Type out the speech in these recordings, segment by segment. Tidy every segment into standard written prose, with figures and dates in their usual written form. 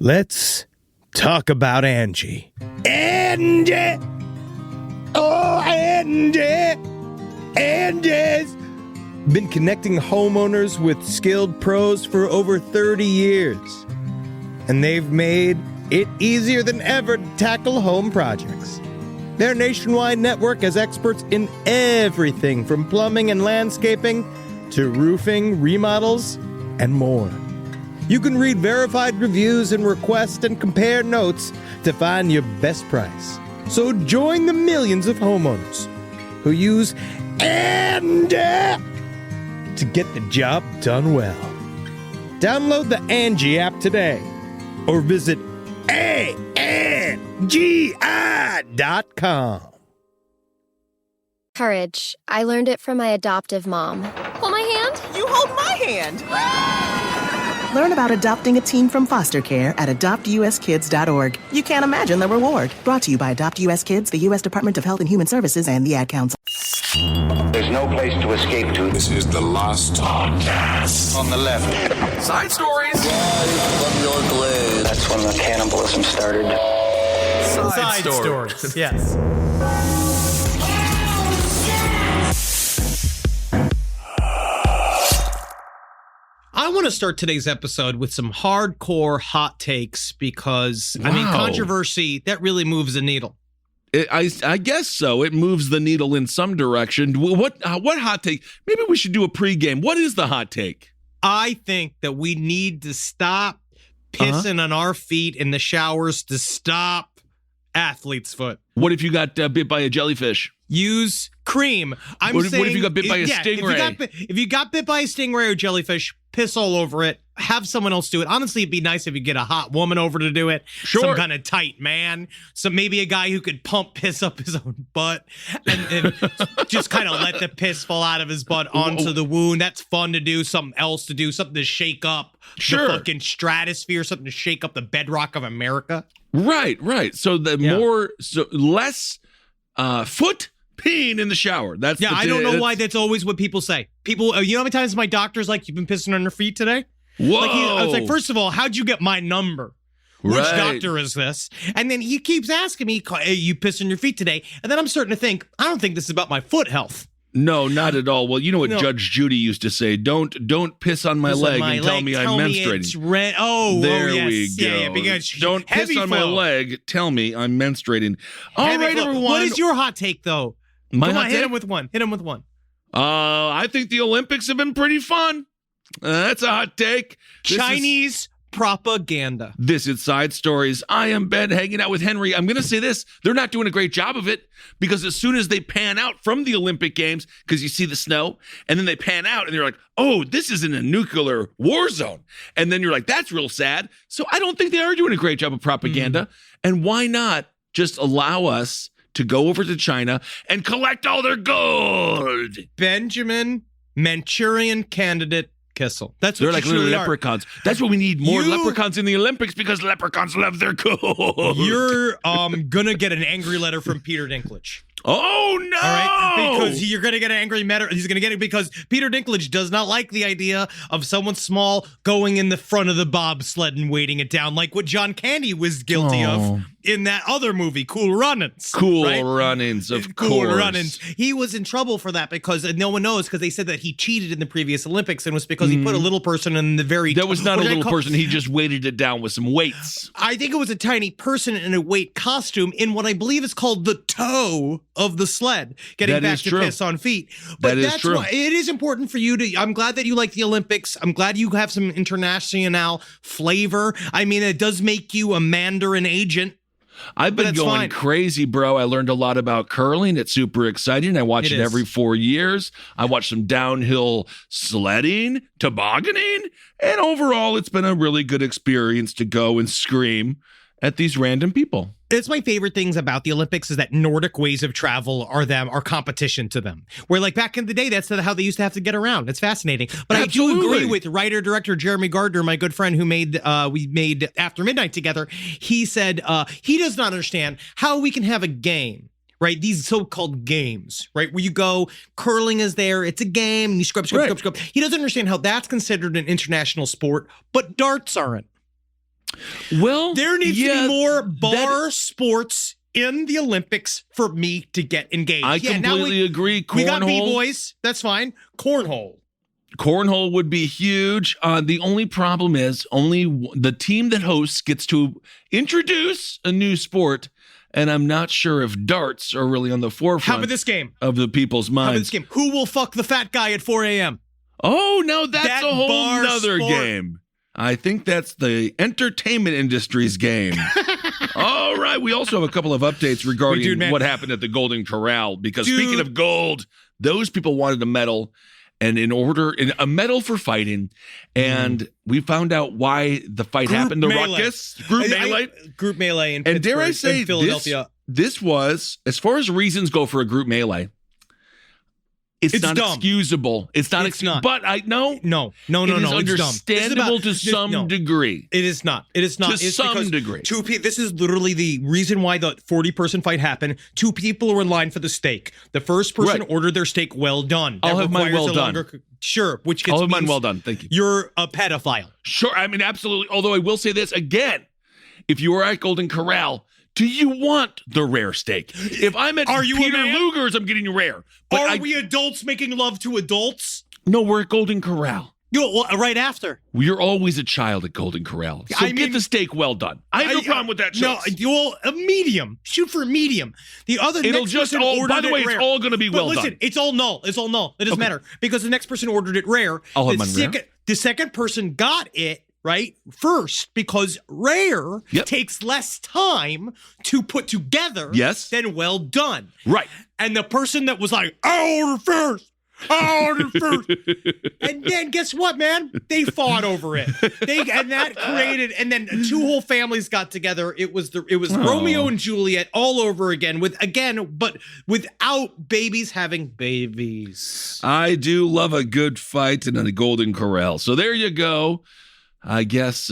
Let's talk about Angie. Angie! Oh, Angie! Angie's been connecting homeowners with skilled pros for over 30 years. And they've made it easier than ever to tackle home projects. Their nationwide network has experts in everything from plumbing and landscaping to roofing, remodels, and more. You can read verified reviews and request and compare notes to find your best price. So join the millions of homeowners who use Angie to get the job done well. Download the Angie app today or visit ANGI.com. Courage. I learned it from my adoptive mom. Hold my hand. You hold my hand. Learn about adopting a teen from foster care at adoptuskids.org. You can't imagine the reward. Brought to you by Adopt US Kids, the U.S. Department of Health and Human Services, and the Ad Council. There's no place to escape to. This is the last podcast. On the left. Side stories. From your glade. That's when the cannibalism started. Side stories. Yes. I want to start today's episode with some hardcore hot takes because, I mean, controversy, that really moves the needle. I guess so. It moves the needle in some direction. What hot take? Maybe we should do a pregame. What is the hot take? I think that we need to stop pissing on our feet in the showers to stop athlete's foot. What if you got bit by a jellyfish? Use cream. What if you got bit by a stingray? If you got bit by a stingray or jellyfish, piss all over it. Have someone else do it. Honestly, it'd be nice if you get a hot woman over to do it. Sure. Some kind of tight man. So maybe a guy who could pump piss up his own butt and just kind of let the piss fall out of his butt onto the wound. That's fun to do. Something else to do. Something to shake up the fucking stratosphere. Something to shake up the bedrock of America. Right. So less foot peeing in the shower. I don't know why that's always what people say. People, you know how many times my doctor's like, you've been pissing on your feet today? Whoa. I was like, first of all, how'd you get my number? Which doctor is this? And then he keeps asking me, hey, you pissing your feet today? And then I'm starting to think, I don't think this is about my foot health. No, not at all. Well, you know what Judge Judy used to say? Don't piss on my leg and tell me I'm menstruating. There we go. Yeah, because don't piss on my leg. Tell me I'm menstruating. All right, everyone. What is your hot take, though? Come on, hit him with one. I think the Olympics have been pretty fun. That's a hot take. Chinese propaganda. This is Side Stories. I am Ben, hanging out with Henry. I'm going to say this. They're not doing a great job of it because as soon as they pan out from the Olympic Games, because you see the snow, and then they pan out and they're like, oh, this is in a nuclear war zone. And then you're like, that's real sad. So I don't think they are doing a great job of propaganda. And why not just allow us to go over to China and collect all their gold? Benjamin Manchurian candidate Kissel. That's what they're like little leprechauns. That's what we need, more leprechauns in the Olympics because leprechauns love their gold. You're gonna get an angry letter from Peter Dinklage. Oh no! All right, because you're gonna get an angry letter. He's gonna get it because Peter Dinklage does not like the idea of someone small going in the front of the bobsled and weighting it down, like what John Candy was guilty of in that other movie, Cool Runnings. Cool Runnings, of course. Cool Runnings. He was in trouble for that because no one knows because they said that he cheated in the previous Olympics and it was because he put a little person in the very. That was not a little person. He just weighted it down with some weights. I think it was a tiny person in a weight costume in what I believe is called the toe of the sled, getting back to piss on feet. But that's true. Why it is important for you to. I'm glad that you like the Olympics. I'm glad you have some international flavor. I mean, it does make you a Mandarin agent. I've been going crazy, bro. I learned a lot about curling. It's super exciting. I watch it every 4 years. I watch some downhill sledding, tobogganing, and overall, it's been a really good experience to go and scream at these random people. It's my favorite things about the Olympics is that Nordic ways of travel are competition to them. Where like back in the day, that's how they used to have to get around. It's fascinating. But absolutely. I do agree with writer-director Jeremy Gardner, my good friend who we made After Midnight together. He said he does not understand how we can have a game, right? These so-called games, right? Where you go, curling is there, it's a game, and you scrub. He doesn't understand how that's considered an international sport, but darts aren't. Well, There needs to be more bar sports in the Olympics for me to get engaged. I completely agree. We got Cornhole. B-boys. That's fine. Cornhole. Cornhole would be huge. The only problem is the team that hosts gets to introduce a new sport, and I'm not sure if darts are really on the forefront. How about this game? Of the people's minds. How about this game? Who will fuck the fat guy at 4 a.m.? Oh, now that's That a whole bar nother sport. game. I think that's the entertainment industry's game. All right. We also have a couple of updates regarding what happened at the Golden Corral. Because speaking of gold, those people wanted a medal. And a medal for fighting, and we found out why the fight happened. The ruckus, group melee, in and dare I Pittsburgh, say, in Philadelphia. This was, as far as reasons go for a group melee, it's not dumb. excusable. It's not. But no. It is understandable to some degree. It is not. It is not. To some degree. This is literally the reason why the 40-person fight happened. 2 people were in line for the steak. The first person ordered their steak well done. I'll have mine well done. Sure. I'll have mine well done. Thank you. You're a pedophile. Sure. I mean, absolutely. Although I will say this again. If you are at Golden Corral, do you want the rare steak? If I'm at Peter Luger's, I'm getting rare. But are we adults making love to adults? No, we're at Golden Corral. Right after. You're always a child at Golden Corral. So get the steak well done. I have no problem with that choice. No, a medium. Shoot for a medium. The other It'll just all, by the way, it's all going to be well done. It's all null. It's all null. It doesn't matter because the next person ordered it rare. I'll have mine rare. The second person got it right first because rare takes less time to put together than well done. Right. And the person that was like, I order first. And then guess what, man? They fought over it. And then 2 whole families got together. It was Romeo and Juliet all over again but without babies having babies. I do love a good fight in a Golden Corral. So there you go. I guess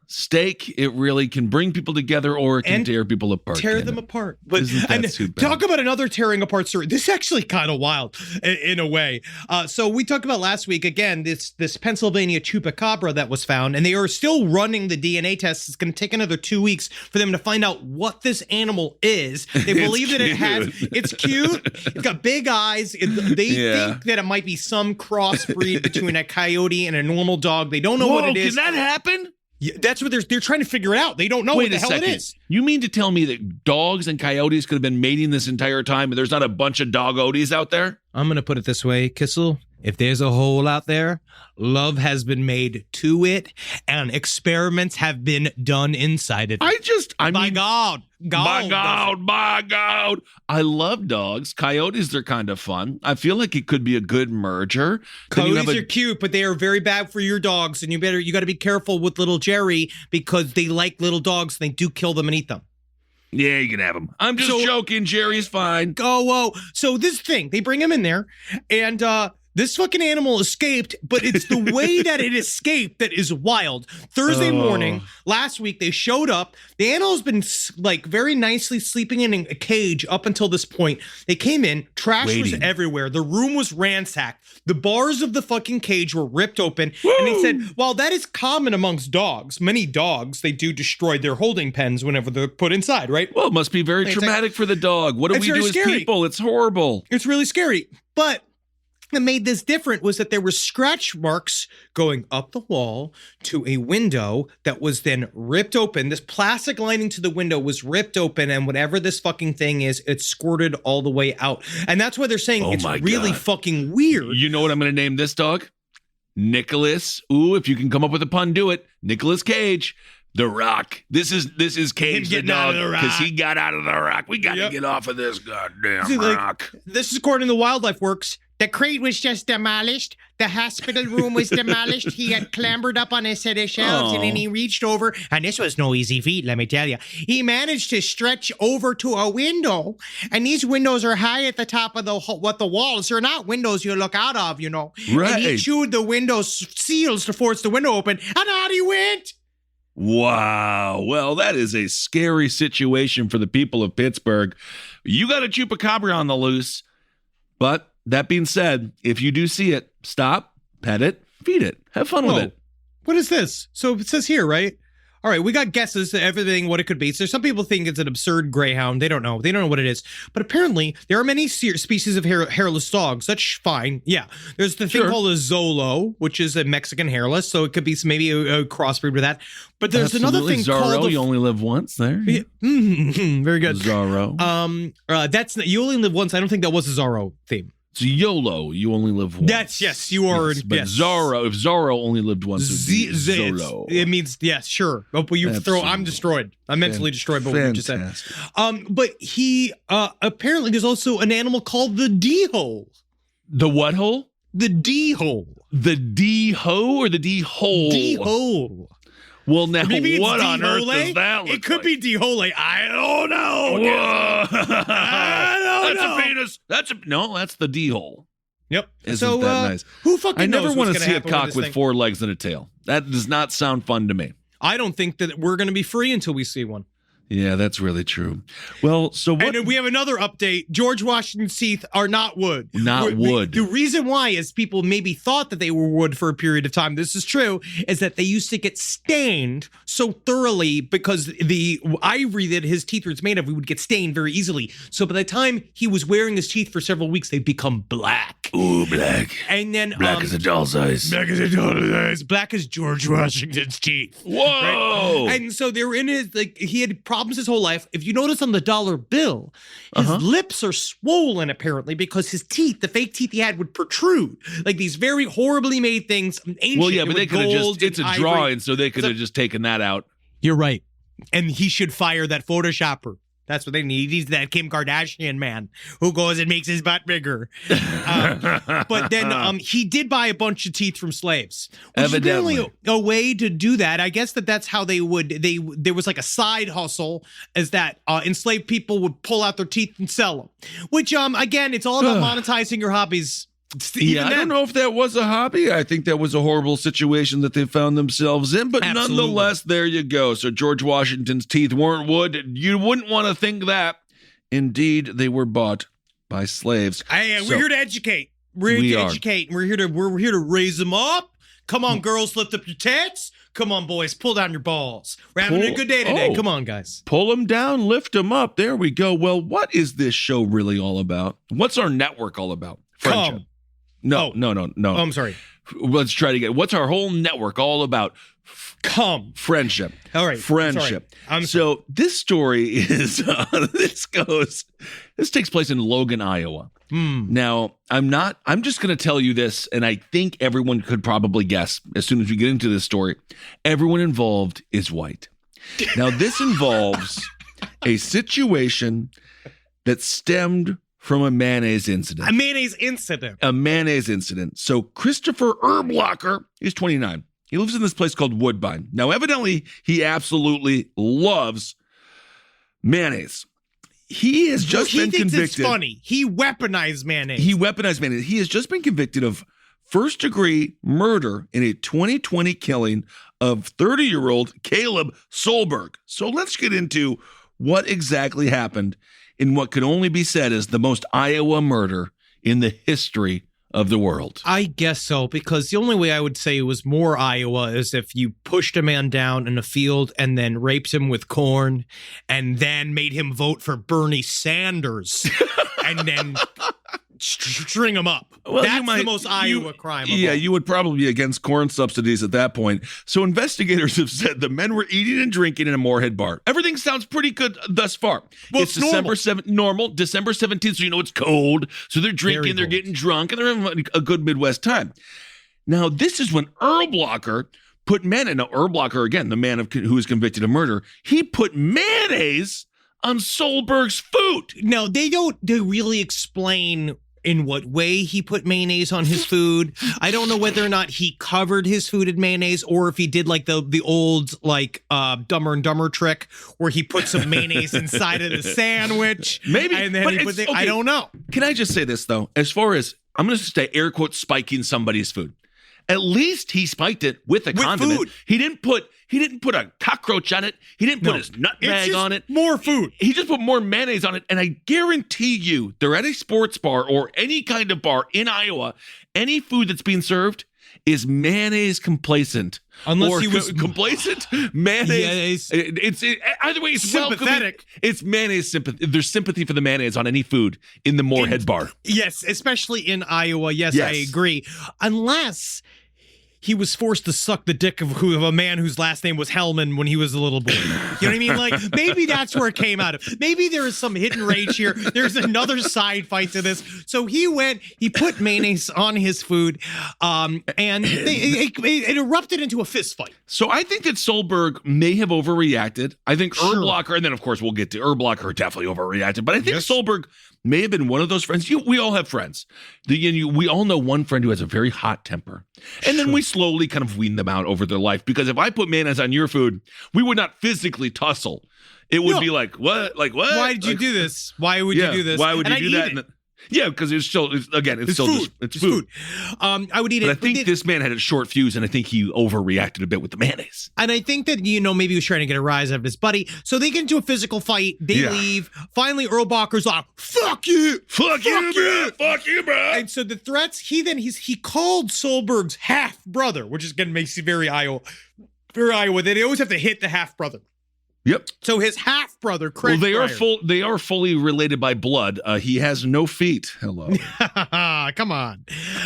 steak, it really can bring people together or it can tear people apart. Tear them apart. But too bad? Talk about another tearing apart story. This is actually kind of wild in a way. So we talked about last week, again, this Pennsylvania Chupacabra that was found, and they are still running the DNA tests. It's going to take another 2 weeks for them to find out what this animal is. They believe that it's cute. It's got big eyes. They think that it might be some crossbreed between a coyote and a normal dog. They don't know what it is. Can that happen? Yeah, that's what they're trying to figure it out. They don't know what the hell it is. You mean to tell me that dogs and coyotes could have been mating this entire time and there's not a bunch of dog-oties out there? I'm going to put it this way, Kissel. If there's a hole out there, love has been made to it and experiments have been done inside it. By God. I love dogs. Coyotes, they're kind of fun. I feel like it could be a good merger. Coyotes are cute, but they are very bad for your dogs. And you got to be careful with little Jerry because they like little dogs. And they do kill them and eat them. Yeah, you can have him. I'm just joking. Jerry's fine. Whoa. So this thing, they bring him in there and, this fucking animal escaped, but it's the way that it escaped that is wild. Thursday morning, last week, they showed up. The animal's been like very nicely sleeping in a cage up until this point. They came in, trash was everywhere. The room was ransacked. The bars of the fucking cage were ripped open. Woo! And they said, while that is common amongst dogs, many dogs, they do destroy their holding pens whenever they're put inside, right? Well, it must be very traumatic for the dog. What do we do as people? It's horrible. It's really scary. But that made this different was that there were scratch marks going up the wall to a window that was then ripped open. This plastic lining to the window was ripped open, and whatever this fucking thing is, it squirted all the way out. And that's why they're saying it's really fucking weird. You know what I'm going to name this dog? Nicholas. Ooh, if you can come up with a pun, do it. Nicholas Cage. The Rock. This is Cage the dog because he got out of the Rock. We got to get off of this goddamn rock. This is according to Wildlife Works. The crate was just demolished. The hospital room was demolished. He had clambered up on a set of shelves and then he reached over. And this was no easy feat, let me tell you. He managed to stretch over to a window. And these windows are high at the top of the walls. They're not windows you look out of, you know. Right. And he chewed the window seals to force the window open. And out he went. Wow. Well, that is a scary situation for the people of Pittsburgh. You got a chupacabra on the loose. But that being said, if you do see it, stop, pet it, feed it, have fun with it. What is this? So it says here, right? All right, we got guesses at everything, what it could be. So some people think it's an absurd greyhound. They don't know. They don't know what it is. But apparently, there are many species of hairless dogs. That's fine. Yeah. There's the thing called a Zolo, which is a Mexican hairless. So it could be maybe a crossbreed with that. But there's another thing Zorro, called... you only live once there. Yeah. Very good. Zorro. You only live once. I don't think that was a Zorro theme. It's YOLO. You only live once. Yes, you are. Yes, but yes. Zorro, if Zorro only lived once, it would be Zolo. It means, yes, sure. Oh, but I'm destroyed. I'm mentally destroyed by what you just said. But he, apparently there's also an animal called the D-hole. The what hole? The D-hole. The D-ho or the D-hole? D-hole. Well, now, Maybe what on earth does that look It could like? be D-hole. I don't know. Whoa. I don't know. That's a penis. That's the D-hole. Yep. Isn't that nice? Who fucking I knows never want to what's see gonna a happen cock this with thing? 4 legs and a tail. That does not sound fun to me. I don't think that we're going to be free until we see one. Yeah, that's really true. Well, so what? And then we have another update. George Washington's teeth are not wood. Not wood. The reason why is people maybe thought that they were wood for a period of time. This is true, is that they used to get stained so thoroughly because the ivory that his teeth were made of would get stained very easily. So by the time he was wearing his teeth for several weeks, they'd become black. Ooh, black. And then Black as a doll's eyes. Black as a doll's eyes. Black as George Washington's teeth. Whoa! Right? And so they were in his, he had problems his whole life. If you notice on the dollar bill, his lips are swollen apparently because his teeth, the fake teeth he had, would protrude like these very horribly made things. Ancient, Well, yeah, but they could have just, it's a ivory. drawing, so they could have just taken that out. You're right. And he should fire that Photoshopper. That's what they need. He's that Kim Kardashian man who goes and makes his butt bigger. But then he did buy a bunch of teeth from slaves. Which Evidently. is really a way to do that. I guess that's how they would. There was like a side hustle as that enslaved people would pull out their teeth and sell them. Which again, it's all about monetizing your hobbies. Yeah, I don't know if that was a hobby. I think that was a horrible situation that they found themselves in. But nonetheless, there you go. So George Washington's teeth weren't wood. You wouldn't want to think that. Indeed, they were bought by slaves. We're here to educate. We're here to educate. We're here to raise them up. Come on, girls, lift up your tits. Come on, boys, pull down your balls. We're having a good day today. Come on, guys. Pull them down, lift them up. There we go. Well, what is this show really all about? What's our network all about? Friendship. No. Oh, I'm sorry. Let's try to get. What's our whole network all about? Friendship. All right. Friendship. So this story is. This takes place in Logan, Iowa. Now, I'm just going to tell you this, and I think everyone could probably guess as soon as we get into this story. Everyone involved is white. Now, this involves a situation that stemmed from a mayonnaise incident. A mayonnaise incident. So Christopher Erblocker is 29. He lives in this place called Woodbine. Now, evidently, he absolutely loves mayonnaise. He has just been convicted. It's funny. He weaponized mayonnaise. He has just been convicted of first-degree murder in a 2020 killing of 30-year-old Caleb Solberg. So let's get into what exactly happened in what could only be said as the most Iowa murder in the history of the world. I guess so, because the only way I would say it was more Iowa is if you pushed a man down in a field and then raped him with corn and then made him vote for Bernie Sanders and then string him up. Well, that's the most Iowa crime. Yeah, you would probably be against corn subsidies at that point. So investigators have said the men were eating and drinking in a Moorhead bar. Everything sounds pretty good thus far. Well, it's December 17th, so you know it's cold. So they're drinking, they're getting drunk, and they're having a good Midwest time. Now, this is when Erblocker put mayonnaise. Now, Erblocker, again, the man who was convicted of murder, he put mayonnaise on Solberg's food. No, they really explain in what way he put mayonnaise on his food. I don't know whether or not he covered his food in mayonnaise or if he did like the old like Dumber and Dumber trick where he put some mayonnaise inside of the sandwich. Maybe, and then but I don't know. Can I just say this though? As far as I'm going to say air quote spiking somebody's food. At least he spiked it with a condiment. Food. He didn't put a cockroach on it. He didn't put his nutmeg on it. More food. He just put more mayonnaise on it. And I guarantee you, they're at a sports bar or any kind of bar in Iowa. Any food that's being served is mayonnaise complacent? Unless or he was complacent, mayonnaise. Yeah, it's either way. It's sympathetic. It's mayonnaise sympathy. There's sympathy for the mayonnaise on any food in the Moorhead bar. Yes, especially in Iowa. Yes, I agree. Unless he was forced to suck the dick of a man whose last name was Hellman when he was a little boy. You know what I mean? Like, maybe that's where it came out of. Maybe there is some hidden rage here. There's another side fight to this. So he put mayonnaise on his food, and it erupted into a fist fight. So I think that Solberg may have overreacted. I think Erblocker, and then of course we'll get to Erblocker, definitely overreacted. But I think Solberg may have been one of those friends. We all have friends. We all know one friend who has a very hot temper. And then we slowly kind of wean them out over their life. Because if I put mayonnaise on your food, we would not physically tussle. It would be like, what? Like, what? Why did you do this? Why would you do this? Why would you do that? Yeah, because it's still food. It's food. I would eat it. But I think this man had a short fuse, and I think he overreacted a bit with the mayonnaise. And I think that, maybe he was trying to get a rise out of his buddy. So they get into a physical fight. They leave. Finally, Earlbacher's like, fuck you. Fuck you, bro. Fuck you, bro. And so the threats, he called Solberg's half-brother, which is going to make you very Iowa. They always have to hit the half-brother. Yep. So his half brother, Craig. Well, they are fully related by blood. He has no feet. Hello. Come on.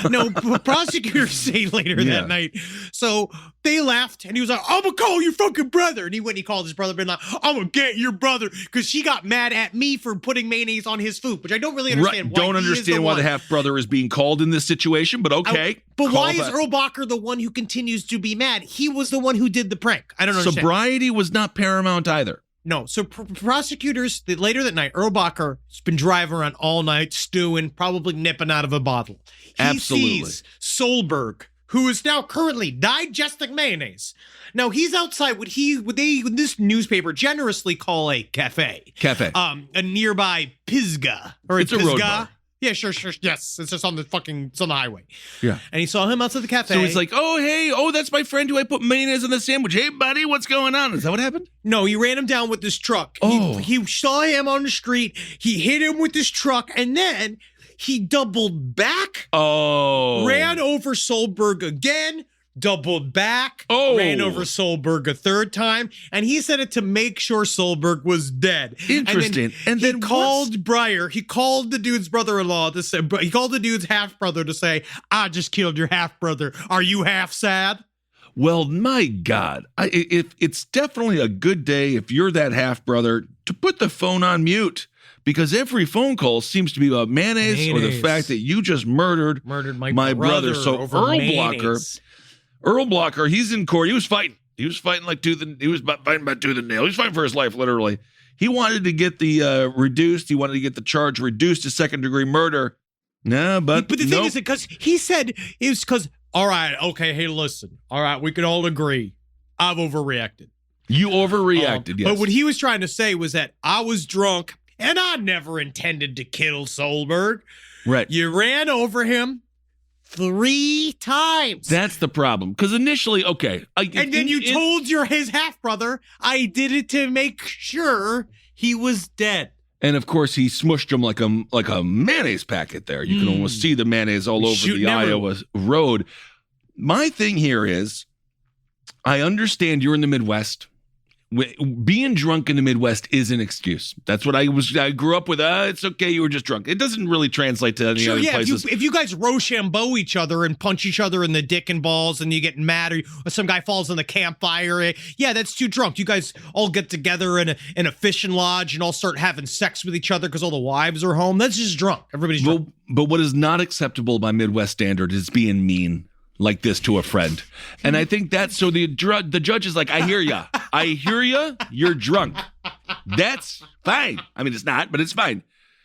No, prosecutors say later that night. So they left, and he was like, "I'm gonna call your fucking brother." And he went and he called his brother, been like, "I'm gonna get your brother," because she got mad at me for putting mayonnaise on his food, which I don't really understand. Don't understand why the half brother is being called in this situation, but okay. But why is Earlbacher the one who continues to be mad? He was the one who did the prank. I don't understand. Sobriety was not paramount either. No. So prosecutors, later that night, Earlbacher's been driving around all night, stewing, probably nipping out of a bottle. He sees Solberg, who is now currently digesting mayonnaise. Now, he's outside what this newspaper generously call a cafe. A nearby Pisgah. Or it's a road bar. Yeah, sure. Yes, it's just on the highway. Yeah. And he saw him outside the cafe. So he's like, that's my friend who I put mayonnaise on the sandwich. Hey, buddy, what's going on? Is that what happened? No, he ran him down with this truck. He saw him on the street. He hit him with this truck, and then he doubled back. Ran over Solberg again. Doubled back, ran over Solberg a third time, and he said it to make sure Solberg was dead. Interesting. And then he called Breyer. He called the dude's brother-in-law to say, he called the dude's half-brother to say, "I just killed your half-brother. Are you half sad?" Well, my God, it's definitely a good day if you're that half-brother to put the phone on mute. Because every phone call seems to be about mayonnaise. Or the fact that you just murdered my brother. So Earlblocker, he's in court. He was fighting like tooth and nail. He was fighting for his life, literally. He wanted to get the reduced. He wanted to get the charge reduced to second-degree murder. No, but the thing is, because he said it was because, all right, okay, hey, listen, all right, we can all agree, I've overreacted. You overreacted, yes. But what he was trying to say was that I was drunk and I never intended to kill Solberg. Right. You ran over him 3 times. That's the problem. Because initially, and then you told his half-brother, I did it to make sure he was dead. And of course, he smushed him like a mayonnaise packet there. You can almost see the mayonnaise all over the Iowa road. My thing here is, I understand you're in the Midwest. Being drunk in the Midwest is an excuse. That's what I grew up with. It's okay, you were just drunk. It doesn't really translate to any other places. If you guys Rochambeau each other and punch each other in the dick and balls and you get mad or some guy falls in the campfire, that's too drunk. You guys all get together in a fishing lodge and all start having sex with each other because all the wives are home. That's just drunk. Everybody's drunk. But what is not acceptable by Midwest standard is being mean like this to a friend. And I think that's so the judge is like, I hear ya, you're drunk. That's fine. I mean, it's not, but it's fine.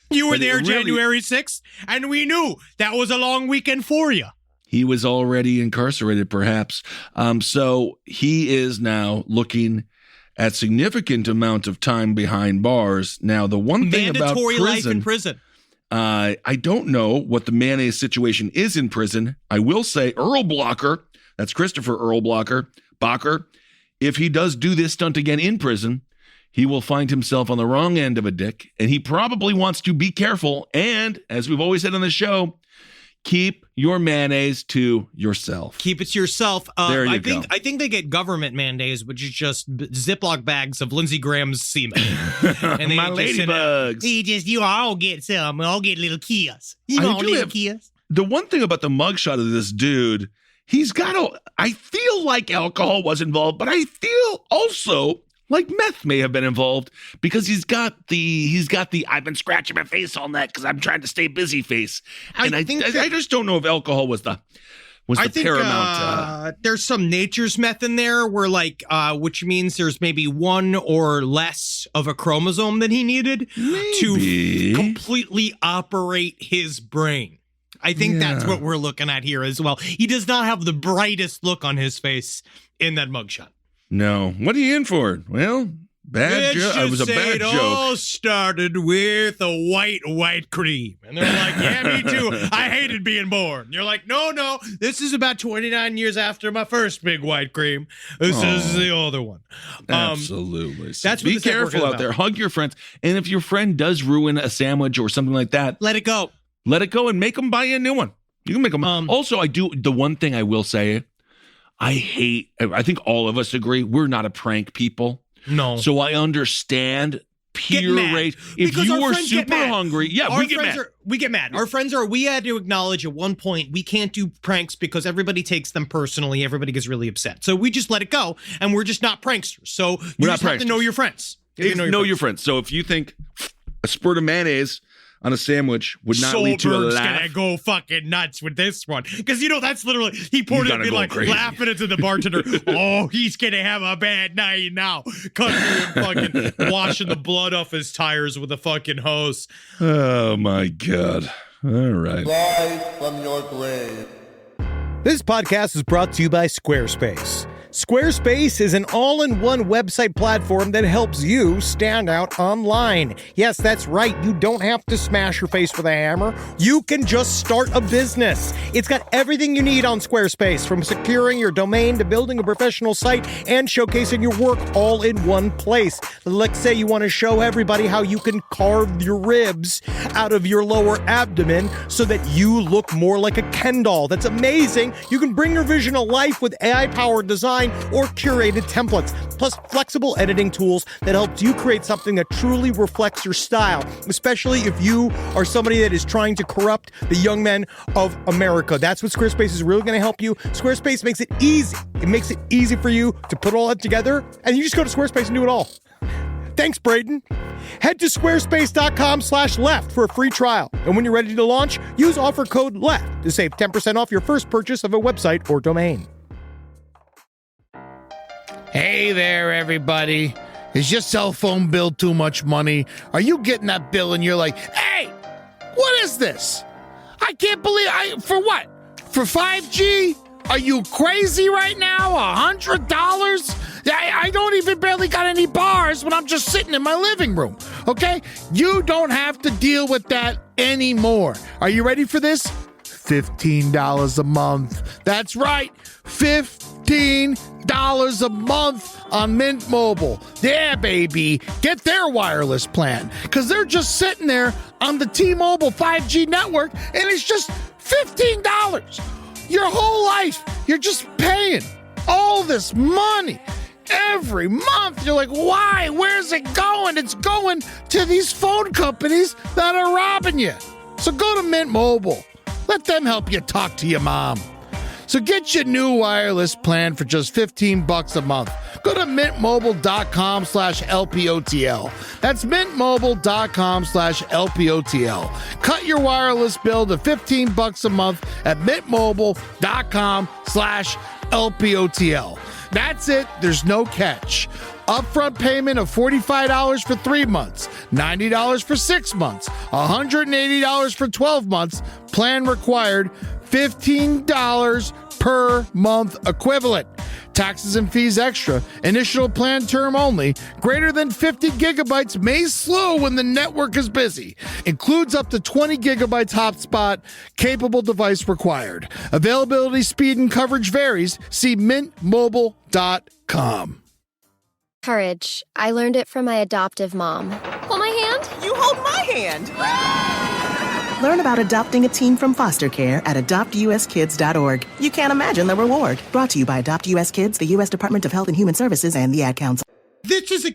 You were there January 6th, and we knew that was a long weekend for you. He was already incarcerated, perhaps. So he is now looking at significant amount of time behind bars. Now, the one thing about mandatory life in prison. I don't know what the mayonnaise situation is in prison. I will say Earlblocker, that's Christopher Bacher, if he does do this stunt again in prison, he will find himself on the wrong end of a dick, and he probably wants to be careful. And as we've always said on the show, Keep your mayonnaise to yourself. Keep it to yourself. There you go. I think they get government mayonnaise, which is just Ziploc bags of Lindsey Graham's semen. And they My ladybugs. I'll get some. I'll get little kias. Kias. The one thing about the mugshot of this dude, I feel like alcohol was involved, but I feel also like meth may have been involved because he's got the I've been scratching my face all night because I'm trying to stay busy face. And I just don't know if alcohol was the paramount. There's some nature's meth in there where which means there's maybe one or less of a chromosome than he needed to completely operate his brain. I think that's what we're looking at here as well. He does not have the brightest look on his face in that mugshot. No. What are you in for? Well, bad joke. It was a bad joke. It all started with a white cream. And they're like, yeah, me too. I hated being born. You're like, no. This is about 29 years after my first big white cream. This is the other one. Absolutely. That's Be careful out there. Hug your friends. And if your friend does ruin a sandwich or something like that, let it go. Let it go and make them buy you a new one. You can make them. Also, the one thing I will say, I think all of us agree, we're not a prank people. No. So I understand pure rage. If because you are super hungry, we get mad. We had to acknowledge at one point we can't do pranks because everybody takes them personally. Everybody gets really upset. So we just let it go and we're just not pranksters. So you just have to know your friends. Know your friends. So if you think a spurt of mayonnaise on a sandwich would not lead to a laugh. Gonna go fucking nuts with this one. Because, that's literally, he poured it and be like crazy. Laughing into the bartender. Oh, he's gonna have a bad night now. Fucking washing the blood off his tires with a fucking hose. Oh, my God. All right. Live from your grave. This podcast is brought to you by Squarespace. Squarespace is an all-in-one website platform that helps you stand out online. Yes, that's right. You don't have to smash your face with a hammer. You can just start a business. It's got everything you need on Squarespace, from securing your domain to building a professional site and showcasing your work all in one place. Let's say you want to show everybody how you can carve your ribs out of your lower abdomen so that you look more like a Ken doll. That's amazing. You can bring your vision to life with AI-powered design or curated templates, plus flexible editing tools that helps you create something that truly reflects your style, especially if you are somebody that is trying to corrupt the young men of America. That's what Squarespace is really going to help you. Squarespace makes it easy. It makes it easy for you to put all that together, and you just go to Squarespace and do it all. Thanks, Braden. Head to squarespace.com/left for a free trial. And when you're ready to launch, use offer code LEFT to save 10% off your first purchase of a website or domain. Hey there, everybody. Is your cell phone bill too much money? Are you getting that bill and you're like, hey, what is this? I can't believe for what? For 5G? Are you crazy right now? $100? I don't even barely got any bars when I'm just sitting in my living room, okay? You don't have to deal with that anymore. Are you ready for this? $15 a month. That's right, $15 a month on Mint Mobile. Yeah, baby. Get their wireless plan, because they're just sitting there on the T-Mobile 5G network, and it's just $15. Your whole life, you're just paying all this money every month. You're like, why? Where's it going? It's going to these phone companies that are robbing you. So go to Mint Mobile. Let them help you talk to your mom. So get your new wireless plan for just $15 a month. Go to mintmobile.com/LPOTL. That's mintmobile.com/LPOTL. Cut your wireless bill to $15 a month at mintmobile.com/LPOTL. That's it. There's no catch. Upfront payment of $45 for 3 months, $90 for 6 months, $180 for 12 months. Plan required, $15 per month equivalent. Taxes and fees extra. Initial plan term only. Greater than 50 gigabytes may slow when the network is busy. Includes up to 20 gigabytes hotspot. Capable device required. Availability, speed, and coverage varies. See mintmobile.com. Courage. I learned it from my adoptive mom. Hold my hand. You hold my hand. Learn about adopting a teen from foster care at adoptuskids.org. You can't imagine the reward. Brought to you by Adopt US Kids, the U.S. Department of Health and Human Services, and the Ad Council. This is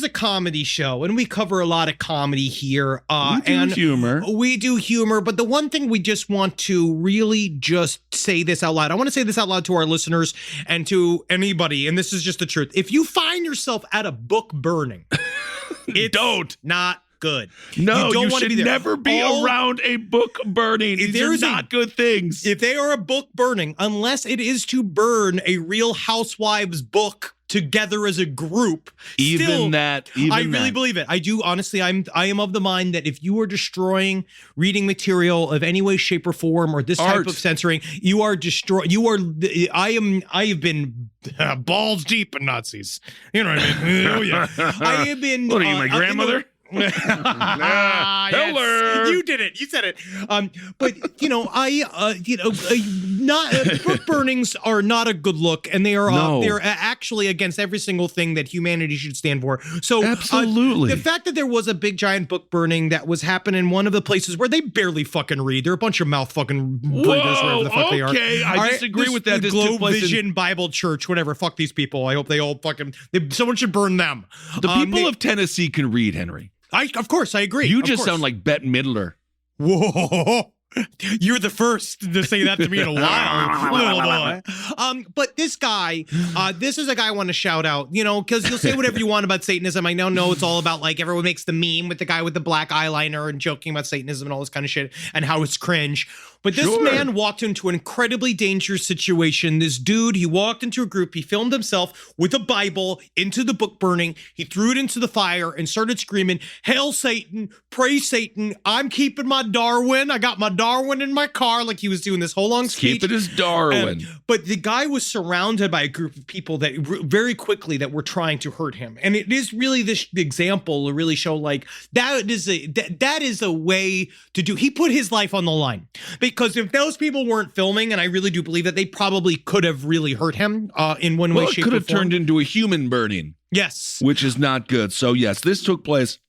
a comedy show, and we cover a lot of comedy here. We do humor, but the one thing we just want to really just say this out loud. I want to say this out loud to our listeners and to anybody, and this is just the truth. If you find yourself at a book burning, it's not good. No, you should never be around a book burning. These are not good things. If they are a book burning, unless it is to burn a Real Housewives book together as a group, I really believe it. I do, honestly. I am of the mind that if you are destroying reading material of any way, shape, or form, or this type of censoring, you are destroying. I have been balls deep in Nazis. You know what I mean? Oh yeah. I have been. What are you, my grandmother? Yes. You did it. You said it. But book burnings are not a good look, and they are they're actually against every single thing that humanity should stand for. So absolutely, the fact that there was a big giant book burning that was happening in one of the places where they barely fucking read, they're a bunch of mouth fucking breeders, wherever the fuck they are. Okay, I disagree with that. The Globe Vision Bible Church, whatever. Fuck these people. I hope they all someone should burn them. The people of Tennessee can read, Henry. Of course, I agree. You just sound like Bette Midler. Whoa. You're the first to say that to me in a while, little boy. But this guy, this is a guy I want to shout out, because you'll say whatever you want about Satanism. I now know it's all about, like, everyone makes the meme with the guy with the black eyeliner and joking about Satanism and all this kind of shit and how it's cringe. But this man walked into an incredibly dangerous situation. This dude, he walked into a group, he filmed himself with a Bible into the book burning. He threw it into the fire and started screaming, "Hail Satan, praise Satan, I'm keeping my Darwin. I got my Darwin in my car," like he was doing this whole long speech. Keep it as Darwin. But the guy was surrounded by a group of people that very quickly that were trying to hurt him. And it is really this example to really show, like, that is a way to do. He put his life on the line. Because if those people weren't filming, and I really do believe that they probably could have really hurt him in one way, shape, or form. It could have turned into a human burning. Yes. Which is not good. So, yes, this took place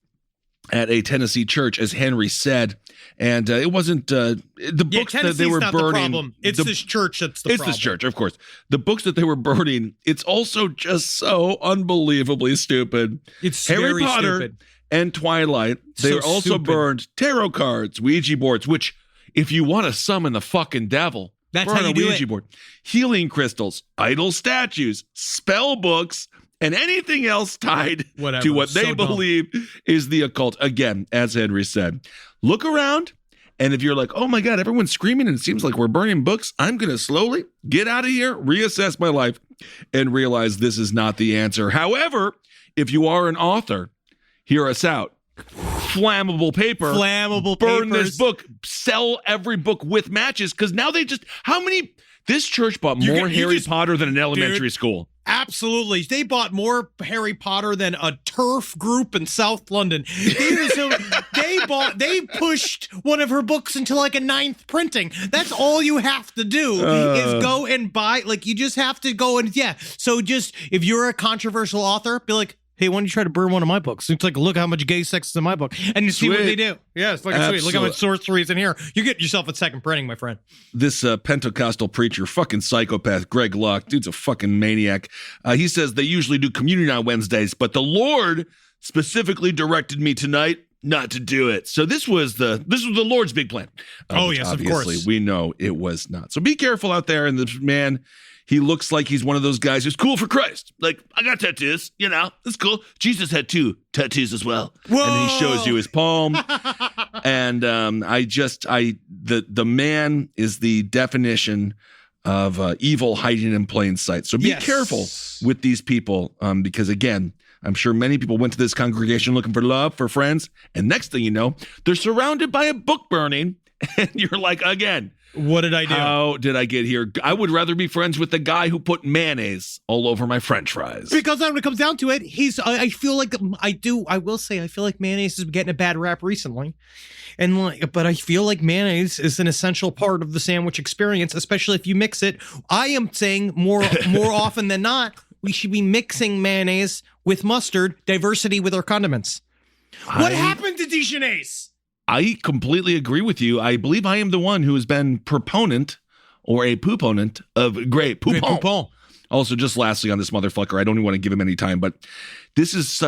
at a Tennessee church, as Henry said. And it wasn't the books that they were burning. It's this church that's the problem. It's this church, of course. The books that they were burning, it's also just so unbelievably stupid. It's Harry Potter stupid. And Twilight. They also burned tarot cards, Ouija boards, which, if you want to summon the fucking devil, that's burn how you a do Ouija it. board. Healing crystals, idol statues, spell books, and anything else tied to what they believe is the occult. Again, as Henry said, look around, and if you're like, oh my God, everyone's screaming and it seems like we're burning books, I'm going to slowly get out of here, reassess my life, and realize this is not the answer. However, if you are an author, hear us out. Flammable paper. Burn this book. Sell every book with matches, because now this church bought more Harry Potter than an elementary school. Absolutely. They bought more Harry Potter than a turf group in South London. They pushed one of her books into like a 9th printing. That's all you have to do is go and buy. Like, you just have to go and, So just, if you're a controversial author, be like, hey, why don't you try to burn one of my books? It's like, look how much gay sex is in my book. And you see what they do. Yeah, it's fucking sweet. Look how much sorcery is in here. You get yourself a second printing, my friend. This Pentecostal preacher, fucking psychopath, Greg Locke, dude's a fucking maniac. He says they usually do communion on Wednesdays, but the Lord specifically directed me tonight not to do it. So this was the Lord's big plan. Yes, of course. We know it was not. So be careful out there. And this man, he looks like he's one of those guys who's cool for Christ. Like, I got tattoos, it's cool. Jesus had 2 tattoos as well. Whoa! And then he shows you his palm. And the man is the definition of evil hiding in plain sight. So be careful with these people, because again, I'm sure many people went to this congregation looking for love, for friends, and next thing you know, they're surrounded by a book burning, and you're like, again, what did I do? How did I get here? I would rather be friends with the guy who put mayonnaise all over my French fries. Because when it comes down to it, I feel like mayonnaise has been getting a bad rap recently. But I feel like mayonnaise is an essential part of the sandwich experience, especially if you mix it. I am saying more often than not, we should be mixing mayonnaise with mustard, diversity with our condiments. What happened to Dijonnaise? I completely agree with you. I believe I am the one who has been proponent or a pouponent of Grey Poupon. Also, just lastly on this motherfucker, I don't even want to give him any time, but this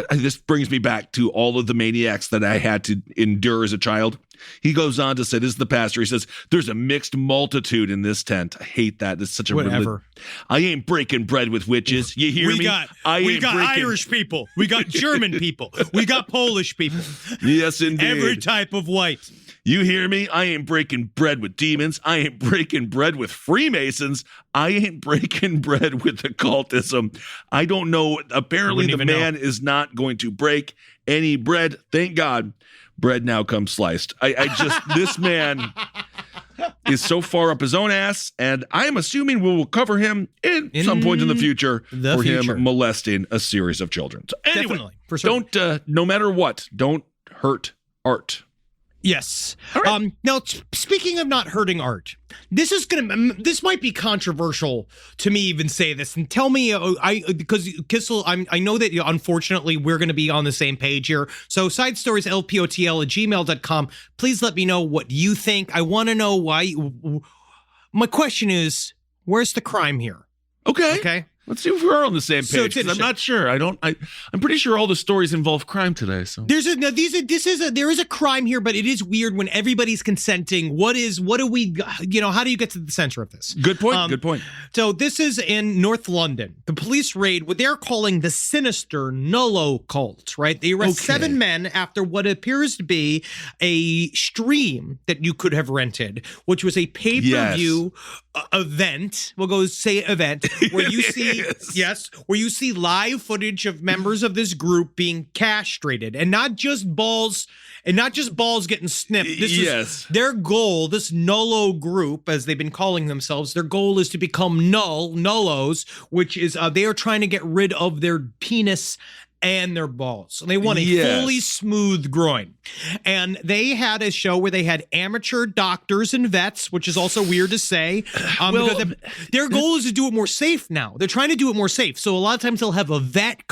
brings me back to all of the maniacs that I had to endure as a child. He goes on to say, this is the pastor, he says, there's a mixed multitude in this tent. I hate that. It's such a whatever. I ain't breaking bread with witches. You hear me? We got Irish people. We got German people. We got Polish people. Yes, indeed. Every type of white. You hear me? I ain't breaking bread with demons. I ain't breaking bread with Freemasons. I ain't breaking bread with occultism. I don't know. Apparently, the man is not going to break any bread. Thank God. Bread now comes sliced. I just, this man is so far up his own ass, and I am assuming we will cover him in some point in the future him molesting a series of children. So anyway, definitely, for sure. Don't, no matter what, don't hurt art. Yes. Right. Now, speaking of not hurting art, this might be controversial to me even say this, and tell me, because Kissel, I know that unfortunately we're going to be on the same page here. So sidestorieslpotl@gmail.com. Please let me know what you think. I want to know why. My question is, where's the crime here? Okay. Let's see if we're on the same page. So I'm not sure. I'm pretty sure all the stories involve crime today. So there is a crime here, but it is weird when everybody's consenting. How do you get to the center of this? Good point. So this is in North London. The police raid what they're calling the sinister Nullo Cult, right? They arrest 7 men after what appears to be a stream that you could have rented, which was a pay-per-view event. We'll go say event where you see where you see live footage of members of this group being castrated, and not just balls getting snipped. This is their goal. This Nullo group, as they've been calling themselves, their goal is to become nullos, which is they are trying to get rid of their penis and their balls. So they want a fully smooth groin. And they had a show where they had amateur doctors and vets, which is also weird to say. Because their goal is to do it more safe now. They're trying to do it more safe. So a lot of times they'll have a vet.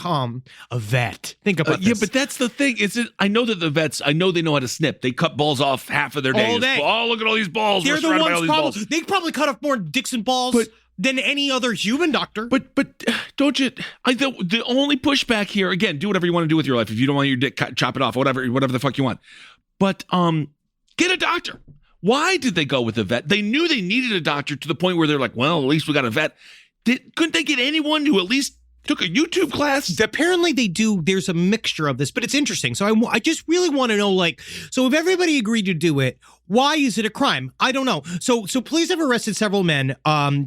Think about this. Yeah, but that's the thing. I know that the vets, they know how to snip. They cut balls off half of their days. All day. Oh, look at all these balls. They're the ones they probably cut off more dicks and balls than any other human doctor. But don't you? The only pushback here, again, do whatever you want to do with your life. If you don't want your dick cut, chop it off, whatever the fuck you want. But get a doctor. Why did they go with a vet? They knew they needed a doctor to the point where they're like, well, at least we got a vet. Couldn't they get anyone who at least took a YouTube class? Apparently they do. There's a mixture of this, but it's interesting. So I just really want to know, so if everybody agreed to do it, why is it a crime? I don't know. So police have arrested several men.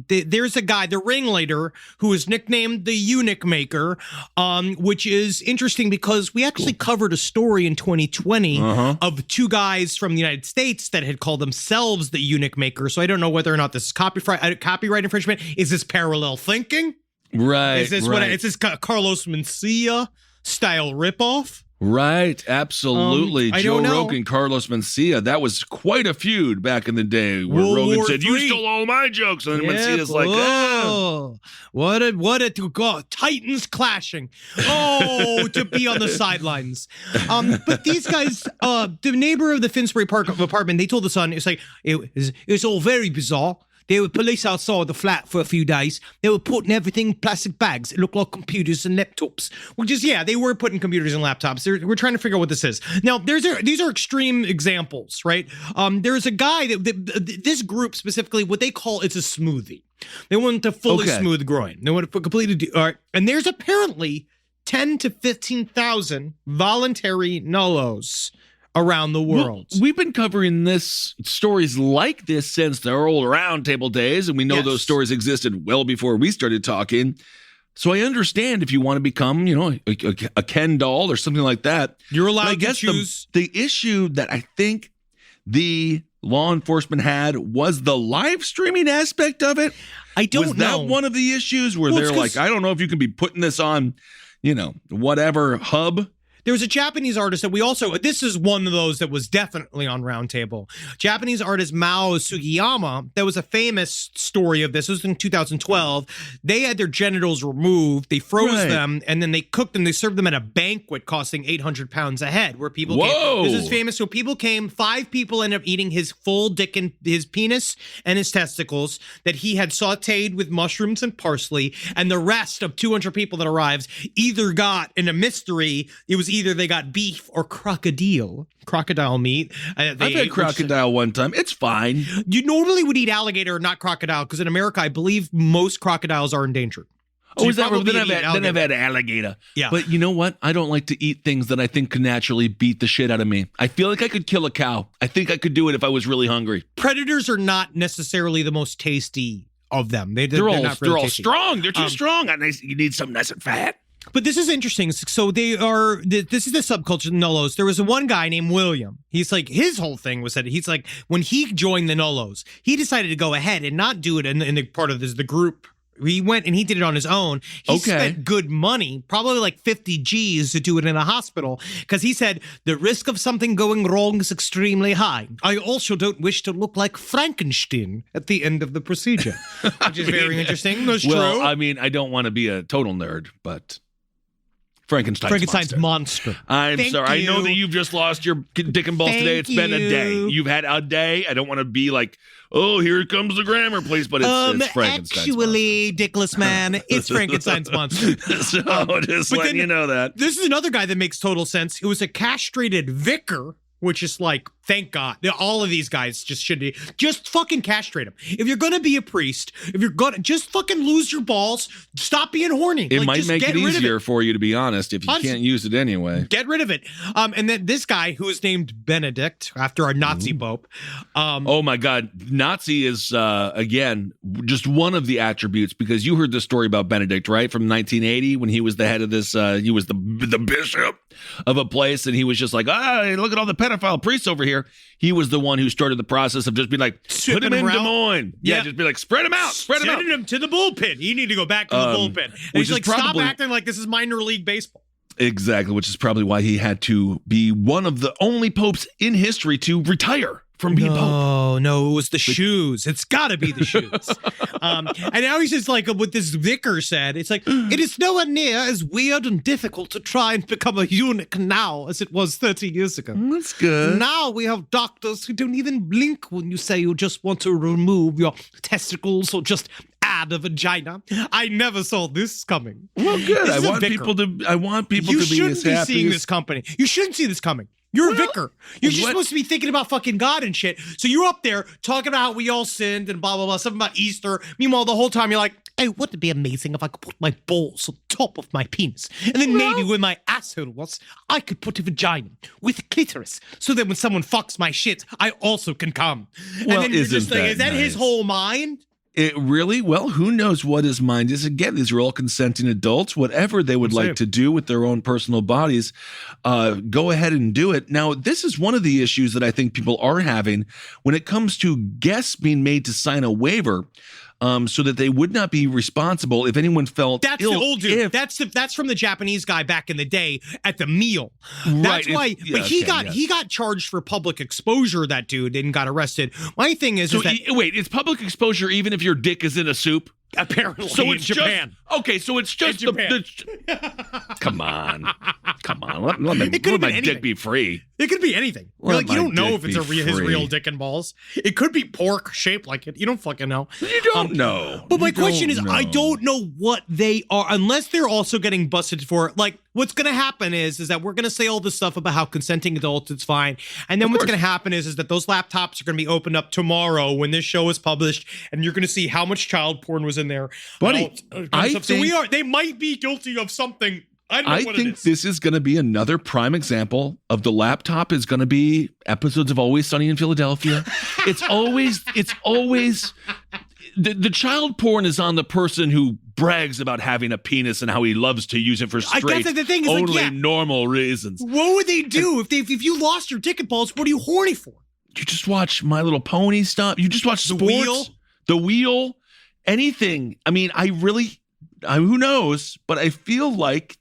There's a guy, the ringleader, who is nicknamed the Eunuch Maker, which is interesting because we actually covered a story in 2020 of 2 guys from the United States that had called themselves the Eunuch Maker. So I don't know whether or not this is copyright infringement. Is this parallel thinking? Right. Is this Carlos Mencia style ripoff? Right, absolutely. Joe don't know. Rogan, Carlos Mencia, that was quite a feud back in the day where Rogan said, "You stole all my jokes," and then Mencia's like, what a titans clashing. Oh, to be on the sidelines. But these guys, the neighbor of the Finsbury Park apartment, they told the Sun, it's all very bizarre. They were police outside the flat for a few days. They were putting everything in plastic bags. It looked like computers and laptops. Which is, they were putting computers and laptops. We're trying to figure out what this is. Now, these are extreme examples, right? There's a guy, this group specifically, what they call, it's a smoothie. They want a fully smooth groin. They want to completely all right. And there's apparently 10 to 15,000 voluntary nullos around the world. Well, we've been covering stories like this since the old roundtable days, and we know those stories existed well before we started talking. So I understand if you want to become, a Ken doll or something like that. You're allowed to choose. The issue that I think the law enforcement had was the live streaming aspect of it. I don't know. Was that one of the issues where they're like, I don't know if you can be putting this on, whatever hub. There was a Japanese artist that we also, this is one of those that was definitely on Roundtable. Japanese artist Mao Sugiyama, that was a famous story of this. It was in 2012. They had their genitals removed, they froze them, and then they cooked them. They served them at a banquet costing 800 pounds a head, where people came. This is famous. So people came, 5 people ended up eating his full dick and his penis and his testicles that he had sauteed with mushrooms and parsley, and the rest of 200 people that arrived either got, in a mystery, it was either they got beef or crocodile meat. I've had crocodile one time. It's fine. You normally would eat alligator, not crocodile, because in America, I believe most crocodiles are endangered. So is that right? Then I've had alligator. Yeah. But you know what? I don't like to eat things that I think could naturally beat the shit out of me. I feel like I could kill a cow. I think I could do it if I was really hungry. Predators are not necessarily the most tasty of them. They're all tasty. strong. They're too strong. You need something nice and fat. But this is interesting. So this is the subculture, the Nullos. There was one guy named William. He's like, his whole thing was that he's like, when he joined the Nullos, he decided to go ahead and not do it in the part of the group. He went and he did it on his own. He spent good money, probably like 50 G's to do it in a hospital, because he said the risk of something going wrong is extremely high. I also don't wish to look like Frankenstein at the end of the procedure, which is very interesting. That's true. I mean, I don't want to be a total nerd, but Frankenstein's monster. I'm sorry. You. I know that you've just lost your dick and balls today. It's been a day. You've had a day. I don't want to be like, oh, here comes the grammar place, but it's Frankenstein's actually, dickless man, it's Frankenstein's monster. So just letting you know that. This is another guy that makes total sense. It was a castrated vicar, which is like, thank God. All of these guys just fucking castrate them. If you're going to be a priest, if you're going to just fucking lose your balls, stop being horny. It might make it easier for you, to be honest, if you can't use it anyway. Get rid of it. And then this guy who is named Benedict after a Nazi pope. Oh my God. Nazi is, again, just one of the attributes, because you heard the story about Benedict, right? From 1980 when he was the head of this, he was the bishop of a place, and he was just like, look at all the pedophile priests over here. He was the one who started the process of just being like, put him in Des Moines. Yeah, just be like, spread him out. Sending him to the bullpen. You need to go back to the bullpen. And he's like, stop acting like this is minor league baseball. Exactly, which is probably why he had to be one of the only popes in history to retire from being pope. No, it was the shoes. It's got to be the shoes. And now he's just like what this vicar said. It's like, it is nowhere near as weird and difficult to try and become a eunuch now as it was 30 years ago. That's good. Now we have doctors who don't even blink when you say you just want to remove your testicles or just add a vagina. I never saw this coming. Well, good. I want people to be as happy. You shouldn't be seeing this company. You shouldn't see this coming. You're a vicar. You're just supposed to be thinking about fucking God and shit. So you're up there talking about how we all sinned and blah, blah, blah, something about Easter. Meanwhile, the whole time you're like, hey, wouldn't it be amazing if I could put my balls on top of my penis? And then maybe where my asshole was, I could put a vagina with a clitoris. So that when someone fucks my shit, I also can come. Well, and then you're just like, is that his whole mind? It really? Well, who knows what his mind is? Again, these are all consenting adults. Whatever they would like to do with their own personal bodies, go ahead and do it. Now, this is one of the issues that I think people are having when it comes to guests being made to sign a waiver, so that they would not be responsible if anyone felt That's ill. The old dude. That's from the Japanese guy back in the day at the meal. Right. That's why. But he got charged for public exposure. That dude and got arrested. My thing is, wait, it's public exposure even if your dick is in a soup? Apparently, so it's in Japan. So it's just come on. Let my dick be free. It could be anything. You don't know if it's his real dick and balls. It could be pork shaped like it. You don't fucking know. You don't know. But my question is, I don't know what they are, unless they're also getting busted for it. Like, what's going to happen is that we're going to say all this stuff about how consenting adults, it's fine. And then what's going to happen is that those laptops are going to be opened up tomorrow when this show is published, and you're going to see how much child porn was in there. Buddy, they might be guilty of something. I think this is going to be another prime example of the laptop is going to be episodes of Always Sunny in Philadelphia. It's always the child porn is on the person who brags about having a penis and how he loves to use it for straight, normal reasons. What would they do if you lost your dick and balls? What are you horny for? You just watch My Little Pony stuff. You just watch sports. The Wheel. Anything. I mean, who knows? But I feel like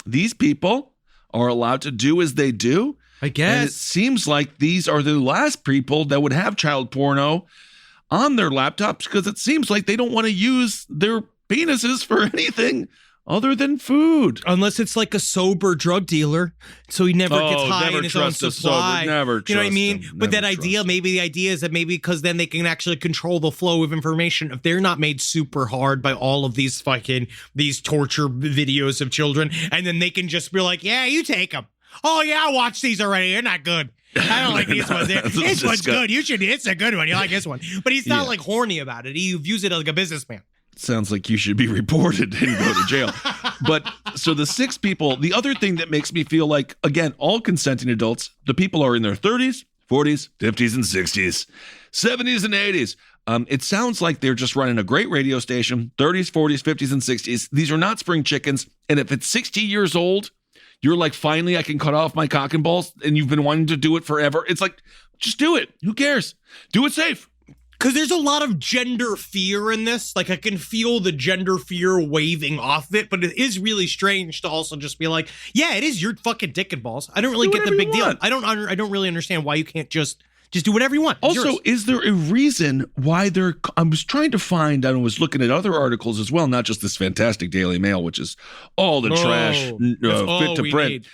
these people are allowed to do as they do. I guess. And it seems like these are the last people that would have child porno on their laptops because it seems like they don't want to use their penises for anything other than food. Unless it's like a sober drug dealer, so he never gets high in his own supply. You know what I mean? But that idea, maybe the idea is that maybe because then they can actually control the flow of information if they're not made super hard by all of these torture videos of children, and then they can just be like, yeah, you take them. Oh yeah, I watched these already. They're not good. I don't like these ones. This one's good. It's a good one. You like this one. But he's not like horny about it. He views it like a businessman. Sounds like you should be reported and go to jail. But so the 6 people, the other thing that makes me feel like, again, all consenting adults, the people are in their 30s, 40s, 50s, and 60s, 70s, and 80s. It sounds like they're just running a great radio station, 30s, 40s, 50s, and 60s. These are not spring chickens. And if it's 60 years old, you're like, finally, I can cut off my cock and balls, and you've been wanting to do it forever. It's like, just do it. Who cares? Do it safe. Because there's a lot of gender fear in this. Like, I can feel the gender fear waving off it, but it is really strange to also just be like, yeah, it is your fucking dick and balls. I don't really get the big deal. I don't really understand why you can't just do whatever you want. Also, is there a reason why I was trying to find, I was looking at other articles as well, not just this fantastic Daily Mail, which is all the trash fit to print.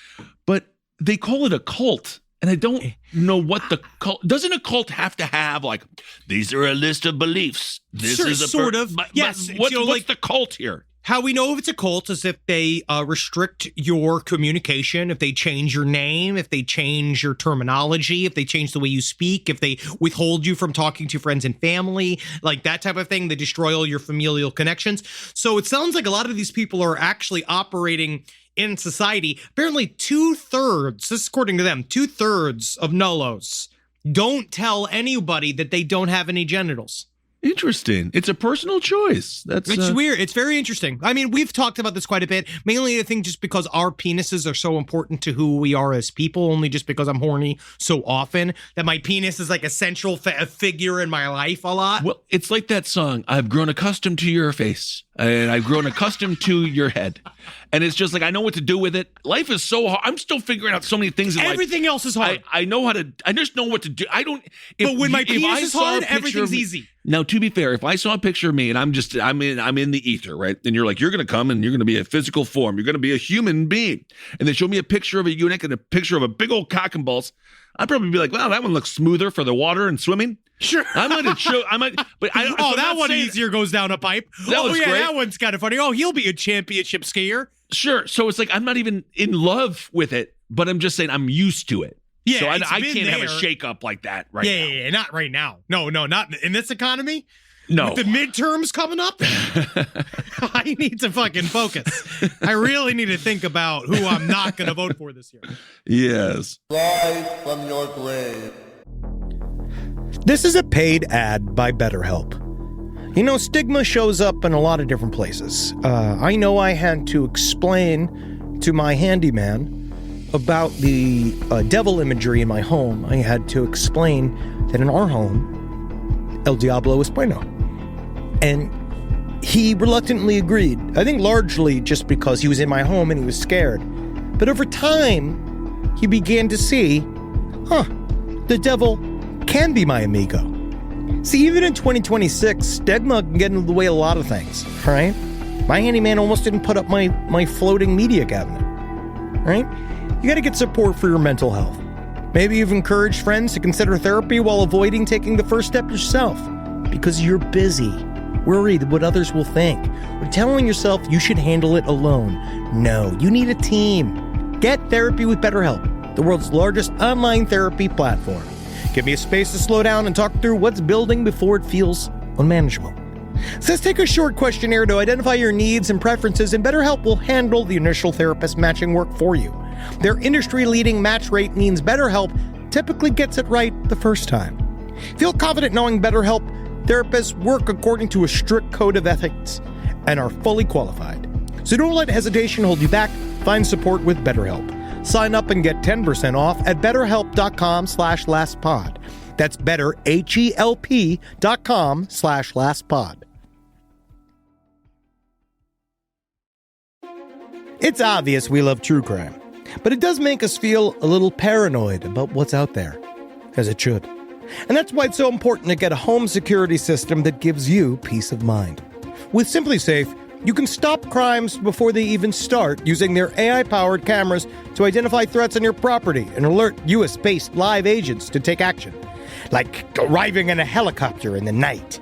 But they call it a cult. And I don't know what the cult... Doesn't a cult have to have, like, these are a list of beliefs? This is a... Sort of. Yes. What's the cult here? How we know if it's a cult is if they restrict your communication, if they change your name, if they change your terminology, if they change the way you speak, if they withhold you from talking to friends and family, like that type of thing. They destroy all your familial connections. So it sounds like a lot of these people are actually operating in society. Apparently 2/3, this is according to them, 2/3 of nullos don't tell anybody that they don't have any genitals. Interesting. It's a personal choice. It's weird. It's very interesting. I mean, we've talked about this quite a bit, mainly I think just because our penises are so important to who we are as people, only just because I'm horny so often that my penis is like a central figure in my life a lot. Well, it's like that song, I've grown accustomed to your face and I've grown accustomed to your head. And it's just like, I know what to do with it. Life is so hard. I'm still figuring out so many things in life. Everything else is hard. I just know what to do. But when my penis is hard, everything's easy. Now, to be fair, if I saw a picture of me and I'm in the ether, right? And you're like, you're going to come and you're going to be a physical form. You're going to be a human being. And they show me a picture of a eunuch and a picture of a big old cock and balls. I'd probably be like, wow, that one looks smoother for the water and swimming. Sure. That one easier goes down a pipe. Great. That one's kind of funny. Oh, he'll be a championship skier. Sure. So it's like, I'm not even in love with it, but I'm just saying I'm used to it. Yeah, so I can't have a shake-up like that now. Yeah, not right now. No, not in this economy. No. With the midterms coming up, I need to fucking focus. I really need to think about who I'm not going to vote for this year. Yes. Rise from your grave. This is a paid ad by BetterHelp. You know, stigma shows up in a lot of different places. I know I had to explain to my handyman about the devil imagery in my home. I had to explain that in our home, El Diablo es bueno. And he reluctantly agreed. I think largely just because he was in my home and he was scared. But over time, he began to see, the devil can be my amigo. See, even in 2026, stigma can get in the way of a lot of things, right? My handyman almost didn't put up my floating media cabinet, right? You got to get support for your mental health. Maybe you've encouraged friends to consider therapy while avoiding taking the first step yourself because you're busy, worried what others will think, or telling yourself you should handle it alone. No, you need a team. Get therapy with BetterHelp, the world's largest online therapy platform. Give me a space to slow down and talk through what's building before it feels unmanageable. So let's take a short questionnaire to identify your needs and preferences, and BetterHelp will handle the initial therapist matching work for you. Their industry-leading match rate means BetterHelp typically gets it right the first time. Feel confident knowing BetterHelp therapists work according to a strict code of ethics and are fully qualified. So don't let hesitation hold you back. Find support with BetterHelp. Sign up and get 10% off at betterhelp.com/lastpod. That's betterhelp.com/lastpod. It's obvious we love true crime. But it does make us feel a little paranoid about what's out there, as it should. And that's why it's so important to get a home security system that gives you peace of mind. With SimpliSafe, you can stop crimes before they even start using their AI-powered cameras to identify threats on your property and alert US-based live agents to take action. Like arriving in a helicopter in the night,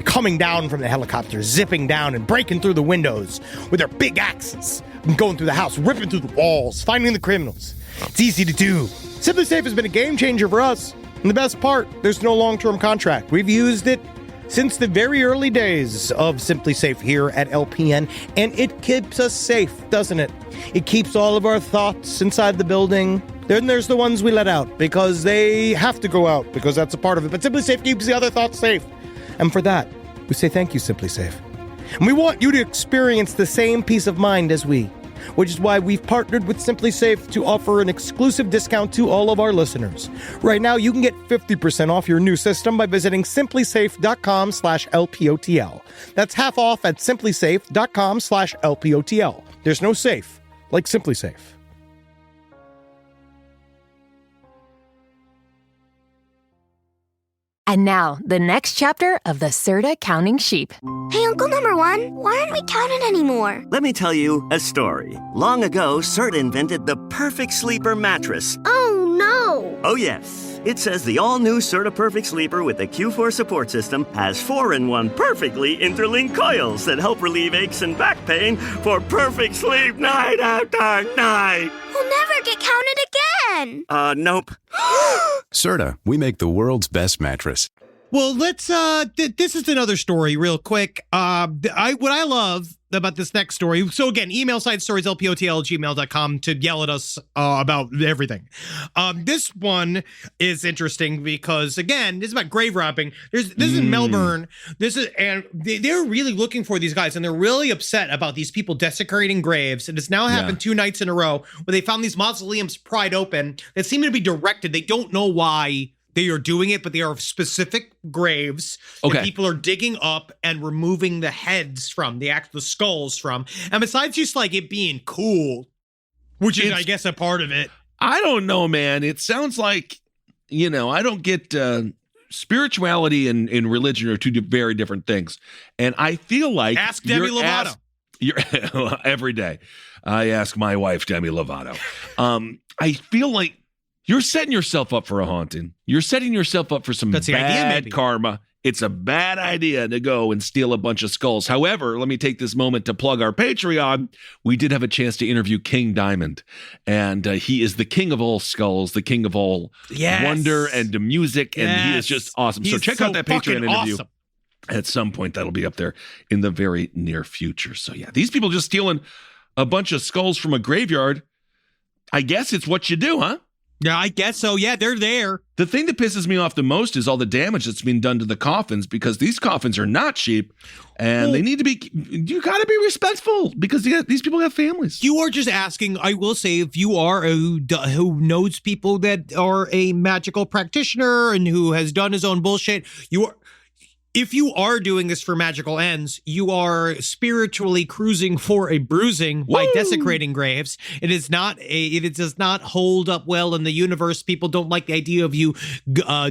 coming down from the helicopter, zipping down and breaking through the windows with their big axes, and going through the house, ripping through the walls, finding the criminals. It's easy to do. SimpliSafe has been a game changer for us. And the best part, there's no long-term contract. We've used it since the very early days of SimpliSafe here at LPN, and it keeps us safe, doesn't it? It keeps all of our thoughts inside the building. Then there's the ones we let out because they have to go out because that's a part of it. But SimpliSafe keeps the other thoughts safe. And for that, we say thank you, SimpliSafe. And we want you to experience the same peace of mind as we, which is why we've partnered with SimpliSafe to offer an exclusive discount to all of our listeners. Right now, you can get 50% off your new system by visiting simplisafe.com/LPOTL. That's half off at simplisafe.com/LPOTL. There's no safe like SimpliSafe. And now, the next chapter of the Serta Counting Sheep. Hey, Uncle Number One, why aren't we counting anymore? Let me tell you a story. Long ago, Serta invented the perfect sleeper mattress. Oh, no. Oh, yes. It says the all-new Serta Perfect Sleeper with the Q4 support system has 4-in-1 perfectly interlinked coils that help relieve aches and back pain for perfect sleep night after night. We'll never get counted again. Nope. Serta, we make the world's best mattress. Well, let's, this is another story real quick. What I love about this next story, so again, email side stories, lpotl@gmail.com to yell at us about everything. This one is interesting because, again, this is about grave robbing. This is in Melbourne. And they're really looking for these guys, and they're really upset about these people desecrating graves. And it's now happened 2 nights in a row where they found these mausoleums pried open that seem to be directed. They don't know why they are doing it, but they are specific graves that people are digging up and removing the heads from, the skulls from. And besides just like it being cool, which is, I guess, a part of it. I don't know, man. It sounds like, I don't get spirituality and religion are two very different things. And I feel like ask Demi Lovato. Every day. I ask my wife, Demi Lovato. I feel like you're setting yourself up for a haunting. You're setting yourself up for some bad karma. It's a bad idea to go and steal a bunch of skulls. However, let me take this moment to plug our Patreon. We did have a chance to interview King Diamond, and he is the king of all skulls, the king of all wonder and music, and he is just awesome. So check out that Patreon interview. Awesome. At some point, that'll be up there in the very near future. So yeah, these people just stealing a bunch of skulls from a graveyard. I guess it's what you do, huh? Yeah, I guess so. Yeah, they're there. The thing that pisses me off the most is all the damage that's been done to the coffins, because these coffins are not cheap, and they need to be, you got to be respectful because these people have families. You are just asking, I will say, if you are who knows people that are a magical practitioner and who has done his own bullshit, if you are doing this for magical ends, you are spiritually cruising for a bruising by desecrating graves. It does not hold up well in the universe. People don't like the idea of you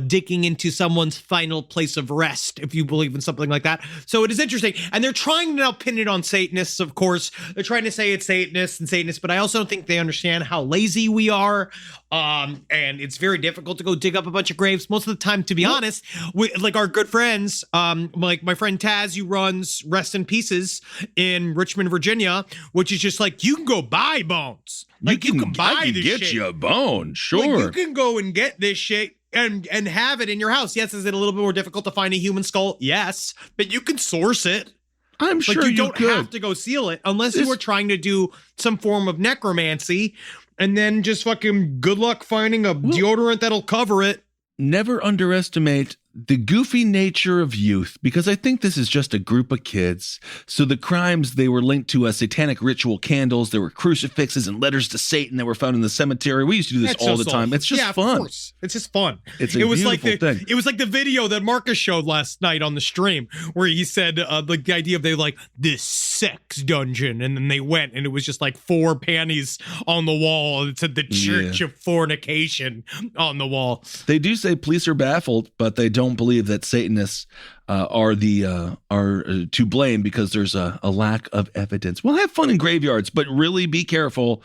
digging into someone's final place of rest, if you believe in something like that. So it is interesting. And they're trying to now pin it on Satanists, of course. They're trying to say it's Satanists, but I also don't think they understand how lazy we are. And it's very difficult to go dig up a bunch of graves. Most of the time, to be honest, like our good friends, like my friend Taz, who runs Rest in Pieces in Richmond, Virginia, which is just like, you can go buy bones. Like you can buy this shit. Get you a bone, sure. Like you can go and get this shit and have it in your house. Yes, is it a little bit more difficult to find a human skull? Yes, but you can source it. I'm sure you don't have to go seal it unless you were trying to do some form of necromancy. And then just fucking good luck finding a deodorant that'll cover it. Never underestimate the goofy nature of youth, because I think this is just a group of kids. So the crimes, they were linked to satanic ritual candles. There were crucifixes and letters to Satan that were found in the cemetery. We used to do this all the time. It's just fun. Of course. It's just fun. It's a beautiful thing. It was like the video that Marcus showed last night on the stream where he said the idea of they like this sex dungeon, and then they went and it was just like 4 panties on the wall and it said the Church of Fornication on the wall. They do say police are baffled, but they don't believe that Satanists are to blame because there's a lack of evidence. Well, have fun in graveyards, but really be careful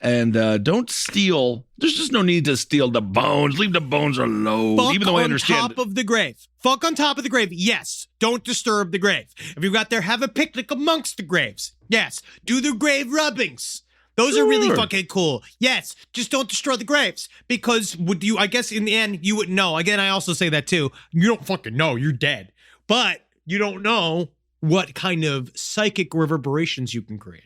and don't steal. There's just no need to steal the bones. Leave the bones alone. Fuck even though I on understand. top of the grave. Fuck on top of the grave. Yes. Don't disturb the grave. If you got there, have a picnic amongst the graves. Yes. Do the grave rubbings. Those are really fucking cool. Yes, just don't destroy the graves because I guess in the end, you wouldn't know. Again, I also say that too. You don't fucking know. You're dead. But you don't know what kind of psychic reverberations you can create.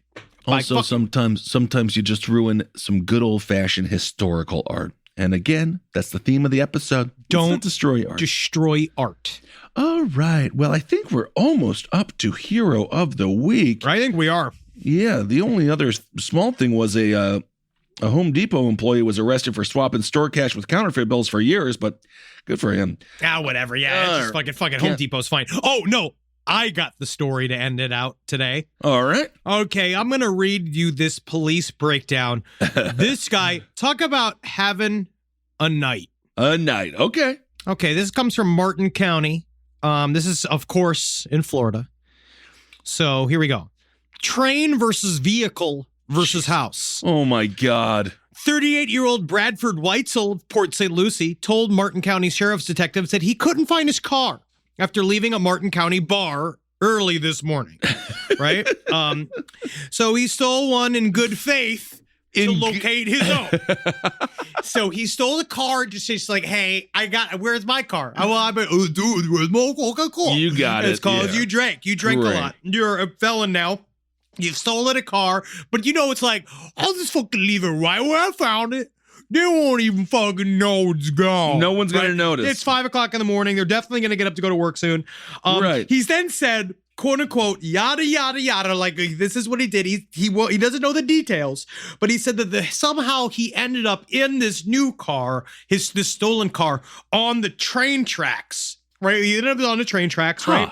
Also, sometimes you just ruin some good old-fashioned historical art. And again, that's the theme of the episode. Don't destroy art. Destroy art. All right. Well, I think we're almost up to Hero of the Week. I think we are. Yeah, the only other small thing was a Home Depot employee was arrested for swapping store cash with counterfeit bills for years, but good for him. Whatever. Yeah, it's just fucking Home Depot's fine. Oh, no. I got the story to end it out today. All right. Okay, I'm going to read you this police breakdown. This guy, talk about having a night. A night. Okay. Okay, this comes from Martin County. This is, of course, in Florida. So here we go. Train versus vehicle versus house. Oh, my God. 38-year-old Bradford Weitzel of Port St. Lucie told Martin County Sheriff's detectives that he couldn't find his car after leaving a Martin County bar early this morning, right? So he stole one in good faith to locate his own. So he stole the car just like, hey, where's my car? Dude, where's my car? You got it. It's because you drank. You drank a lot. You're a felon now. You've stolen a car, but it's like, I'll just fucking leave it right where I found it. They won't even fucking know it's gone. No one's going to notice. It's 5 o'clock in the morning. They're definitely going to get up to go to work soon. Right. He's then said, quote unquote, yada, yada, yada. Like, this is what he did. He doesn't know the details, but he said that somehow he ended up in this new car, this stolen car, on the train tracks, right? He ended up on the train tracks, right?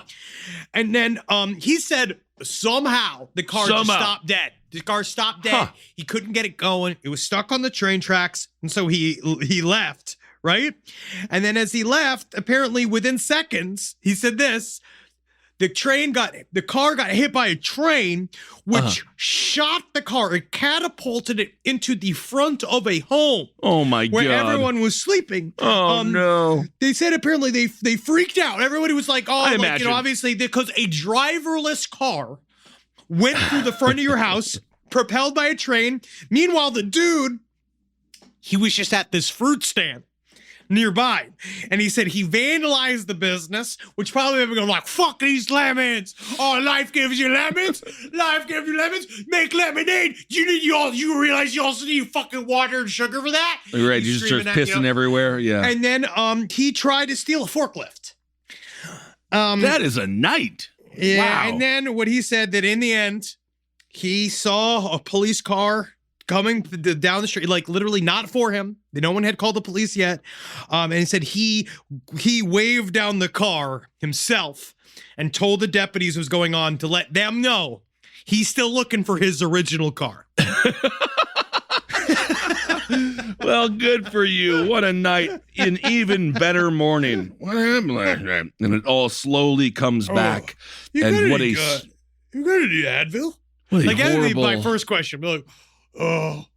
And then he said, somehow the car just stopped dead. The car stopped dead. He couldn't get it going. It was stuck on the train tracks. And so he left, right? And then as he left, apparently within seconds, he said this, the car got hit by a train, which shot the car. It catapulted it into the front of a home. Oh my God. Where everyone was sleeping. Oh no. They said apparently they freaked out. Everybody was like, obviously because a driverless car went through the front of your house, propelled by a train. Meanwhile, the dude, he was just at this fruit stand nearby. And he said he vandalized the business, which probably everyone like, fuck these lemons. Oh, life gives you lemons. Life gives you lemons. Make lemonade. You realize you also need fucking water and sugar for that? Right, you just start pissing everywhere. Yeah. And then he tried to steal a forklift. That is a night. Yeah, wow. And then what he said that in the end, he saw a police car coming down the street, like literally not for him. No one had called the police yet. And he said he waved down the car himself and told the deputies what was going on to let them know he's still looking for his original car. Well, good for you. What a night. An even better morning. What happened last night? And it all slowly comes back. You gotta do Advil? Like, that would be my first question. Be like,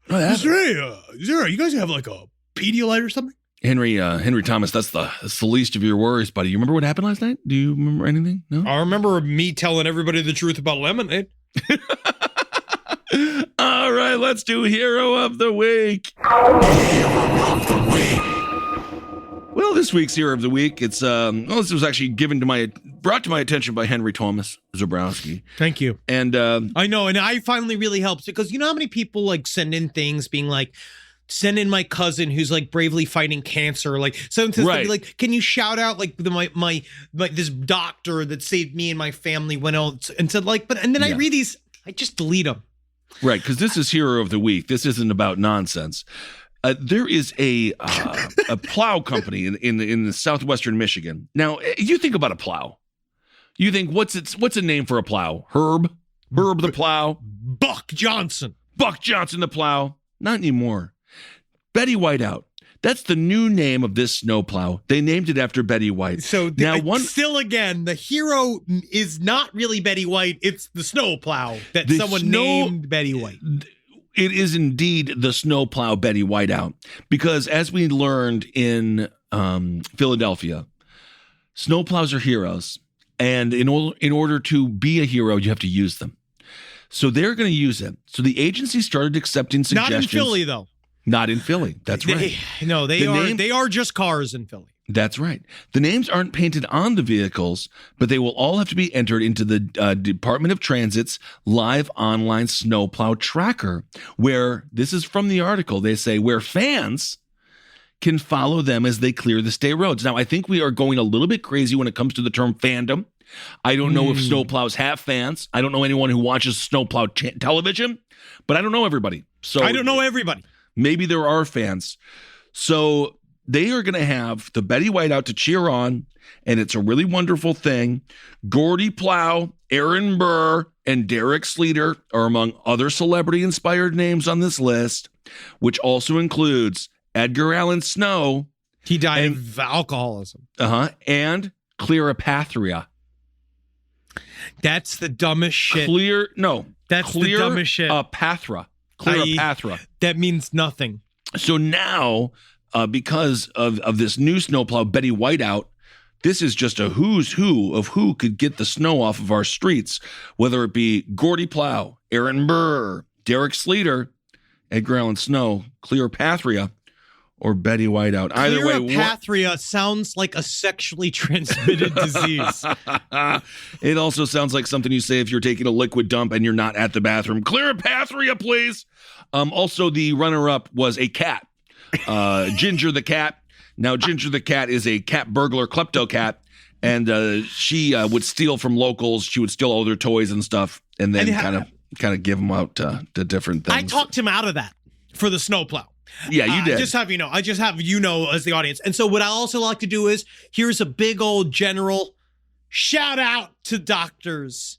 is there you guys have like a Pedialyte or something? Henry Thomas, that's the least of your worries, buddy. You remember what happened last night? Do you remember anything? No? I remember me telling everybody the truth about lemonade. All right, let's do Hero of the Week. Well, this week's Hero of the Week, this was actually brought to my attention by Henry Thomas Zabrowski. Thank you. And I know, and I finally really helped because you know how many people like send in things being like, send in my cousin who's like bravely fighting cancer. Like sometimes they'll be like, can you shout out like my this doctor that saved me and my family went out and said like, and then I read these, I just delete them. Right, because this is Hero of the Week. This isn't about nonsense. There is a plow company in the southwestern Michigan. Now, you think about a plow. You think what's a name for a plow? Herb the plow. Buck Johnson the plow. Not anymore. Betty Whiteout. That's the new name of this snowplow. They named it after Betty White. So still again, the hero is not really Betty White. It's the snowplow that someone named Betty White. It is indeed the snowplow Betty Whiteout, because as we learned in Philadelphia, snowplows are heroes, and in order to be a hero, you have to use them. So they're going to use it. So the agency started accepting suggestions. Not in Philly, though. Not in Philly. That's right. No, they are just cars in Philly. That's right. The names aren't painted on the vehicles, but they will all have to be entered into the Department of Transit's live online snowplow tracker, where, this is from the article, they say, where fans can follow them as they clear the state roads. Now, I think we are going a little bit crazy when it comes to the term fandom. I don't know if snowplows have fans. I don't know anyone who watches snowplow television, but I don't know everybody. So I don't know everybody. Maybe there are fans. So they are going to have the Betty Whiteout to cheer on, and it's a really wonderful thing. Gordy Plow, Aaron Burr, and Derek Sleater are among other celebrity-inspired names on this list, which also includes Edgar Allan Snow. He died of alcoholism. And Cleopatra. That's the dumbest shit. That's the dumbest shit. Cleopatra. That means nothing. So now, because of this new snowplow, Betty Whiteout, this is just a who's who of who could get the snow off of our streets, whether it be Gordy Plow, Aaron Burr, Derek Sleater, Edgar Allan Snow, Cleopatra, or Betty Whiteout. Either way, Cleopatra sounds like a sexually transmitted disease. It also sounds like something you say if you're taking a liquid dump and you're not at the bathroom. Cleopatra, please. Also, the runner-up was a cat, Ginger the cat. Now, Ginger the cat is a cat burglar, klepto cat, and she would steal from locals. She would steal all their toys and stuff, and then kind of give them out to different things. I talked him out of that for the snowplow. Yeah, you did. I just have as the audience. And so what I also like to do is, here's a big old general shout out to doctors.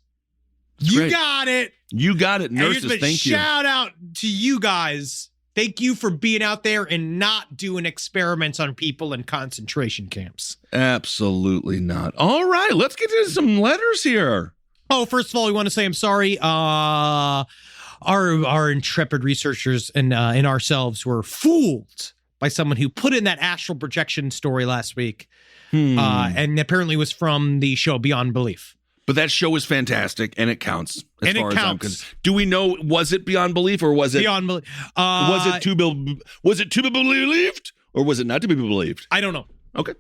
You got it. You got it, nurses. Thank you. Shout out to you guys. Thank you for being out there and not doing experiments on people in concentration camps. Absolutely not. All right, let's get into some letters here. Oh, first of all, we want to say I'm sorry. Our intrepid researchers and ourselves were fooled by someone who put in that astral projection story last week, and apparently was from the show Beyond Belief. But that show is fantastic, and it counts. As I'm concerned. Do we know? Was it Beyond Belief, or was it Beyond Belief? Was it to be believed, or was it not to be believed? I don't know. Okay.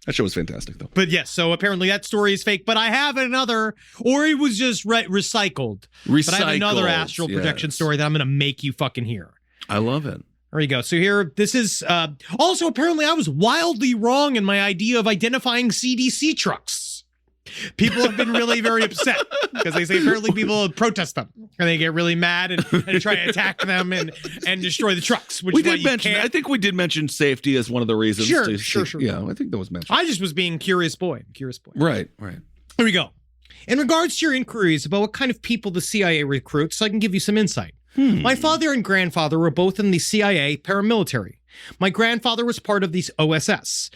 That show was fantastic, though. But yes, so apparently that story is fake. But I have another, or it was just recycled. But I have another astral projection story that I'm going to make you fucking hear. I love it. There you go. So here, this is also apparently I was wildly wrong in my idea of identifying CDC trucks. People have been really very upset because they say apparently people protest them and they get really mad and try to attack them and destroy the trucks. Which I think we did mention safety as one of the reasons. Sure. Yeah, I think that was mentioned. I just was being curious boy. Right. Here we go. In regards to your inquiries about what kind of people the CIA recruits, I can give you some insight. My father and grandfather were both in the CIA paramilitary. My grandfather was part of the OSS,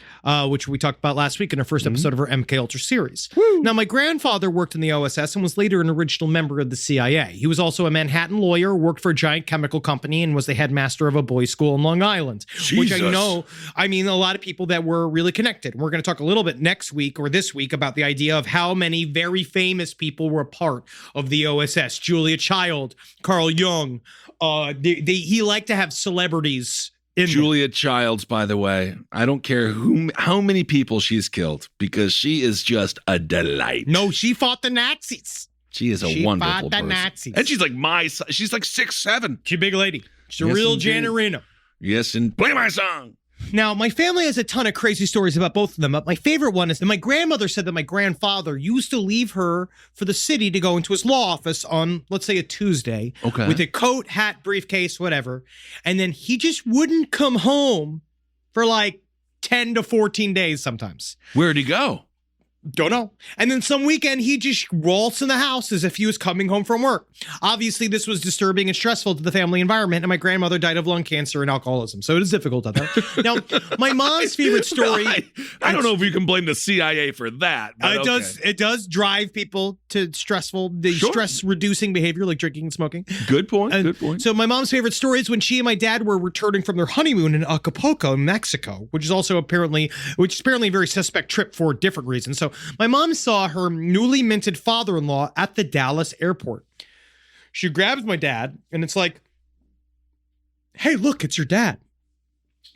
which we talked about last week in our first episode of our MK Ultra series. Now, my grandfather worked in the OSS and was later an original member of the CIA. He was also a Manhattan lawyer, worked for a giant chemical company, and was the headmaster of a boys' school in Long Island. Jesus. Which I know, a lot of people that were really connected. We're going to talk a little bit next week or this week about the idea of how many very famous people were part of the OSS. Julia Child, Carl Jung. He liked to have celebrities. Julia Childs, by the way, I don't care how many people she's killed because she is just a delight. No, she fought the Nazis. She is a wonderful person. Nazis. And she's like she's like 6'7". She's a big lady. She's a real Janarino. Yes, and play my song. Now, my family has a ton of crazy stories about both of them, but my favorite one is that my grandmother said that my grandfather used to leave her for the city to go into his law office on, let's say, a Tuesday, with a coat, hat, briefcase, whatever, and then he just wouldn't come home for like 10 to 14 days sometimes. Where'd he go? Don't know. And then some weekend, he just waltzed in the house as if he was coming home from work. Obviously, this was disturbing and stressful to the family environment, and my grandmother died of lung cancer and alcoholism, so it is difficult out there. Now, my mom's favorite story... I don't know if you can blame the CIA for that. But It does drive people to stress-reducing behavior like drinking and smoking. Good point. So my mom's favorite story is when she and my dad were returning from their honeymoon in Acapulco, Mexico, which is apparently a very suspect trip for different reasons. So my mom saw her newly minted father-in-law at the Dallas airport. She grabs my dad, and it's like, hey, look, it's your dad.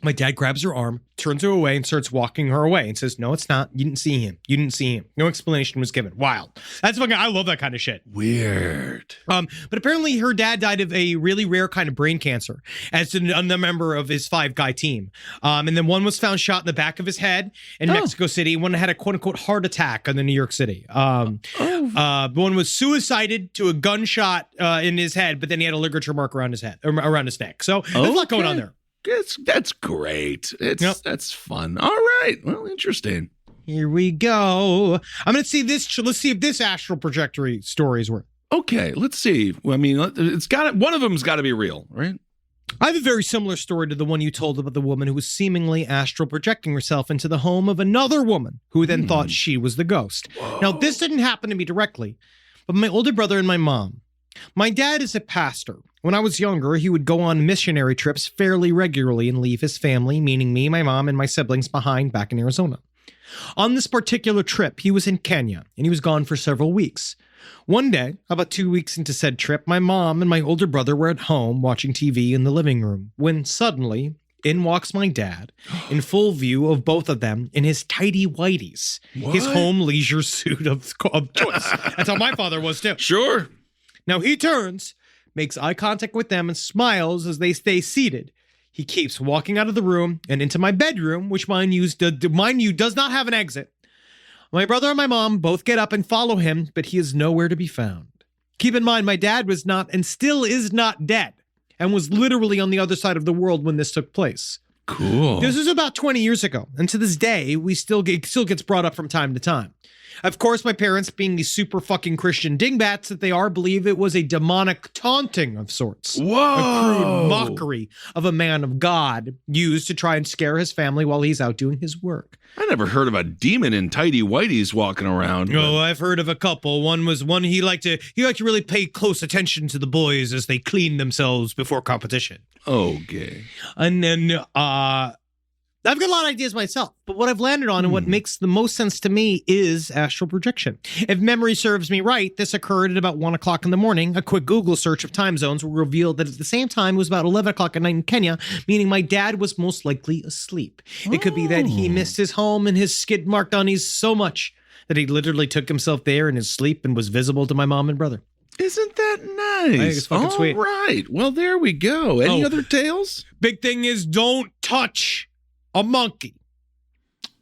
My dad grabs her arm, turns her away, and starts walking her away and says, no, it's not. You didn't see him. No explanation was given. Wild. That's fucking, I love that kind of shit. Weird. But apparently her dad died of a really rare kind of brain cancer as a member of his 5-guy team. And then one was found shot in the back of his head in Mexico City. One had a quote-unquote heart attack in New York City. One was suicided to a gunshot in his head, but then he had a ligature mark around his head, around his neck. So there's a lot going on there. That's great. That's fun. All right. Well, interesting. Here we go. I'm going to see this. Let's see if this astral trajectory story is worth. Okay, let's see. I mean, one of them's got to be real, right? I have a very similar story to the one you told about the woman who was seemingly astral projecting herself into the home of another woman who then thought she was the ghost. Whoa. Now, this didn't happen to me directly, but my older brother and my mom. My dad is a pastor. When I was younger, he would go on missionary trips fairly regularly and leave his family, meaning me, my mom, and my siblings behind back in Arizona. On this particular trip, he was in Kenya, and he was gone for several weeks. One day, about 2 weeks into said trip, my mom and my older brother were at home watching TV in the living room, when suddenly, in walks my dad, in full view of both of them in his tidy whities, his home leisure suit of choice. That's how my father was, too. Sure. Now he turns, makes eye contact with them, and smiles as they stay seated. He keeps walking out of the room and into my bedroom, which mind you does not have an exit. My brother and my mom both get up and follow him, but he is nowhere to be found. Keep in mind, my dad was not and still is not dead and was literally on the other side of the world when this took place. Cool. This was about 20 years ago, and to this day, it still gets brought up from time to time. Of course, my parents, being the super fucking Christian dingbats that they are, believe it was a demonic taunting of sorts. Whoa! A crude mockery of a man of God used to try and scare his family while he's out doing his work. I never heard of a demon in tidy whities walking around. Oh, I've heard of a couple. One he liked to really pay close attention to the boys as they clean themselves before competition. Okay. And then I've got a lot of ideas myself, but what I've landed on and what makes the most sense to me is astral projection. If memory serves me right, this occurred at about 1 o'clock in the morning. A quick Google search of time zones will reveal that at the same time it was about 11 o'clock at night in Kenya, meaning my dad was most likely asleep. It could be that he missed his home and his skid marked unease so much that he literally took himself there in his sleep and was visible to my mom and brother. Isn't that nice? I think it's fucking sweet. All right. Well, there we go. Any other tales? Big thing is don't touch a monkey.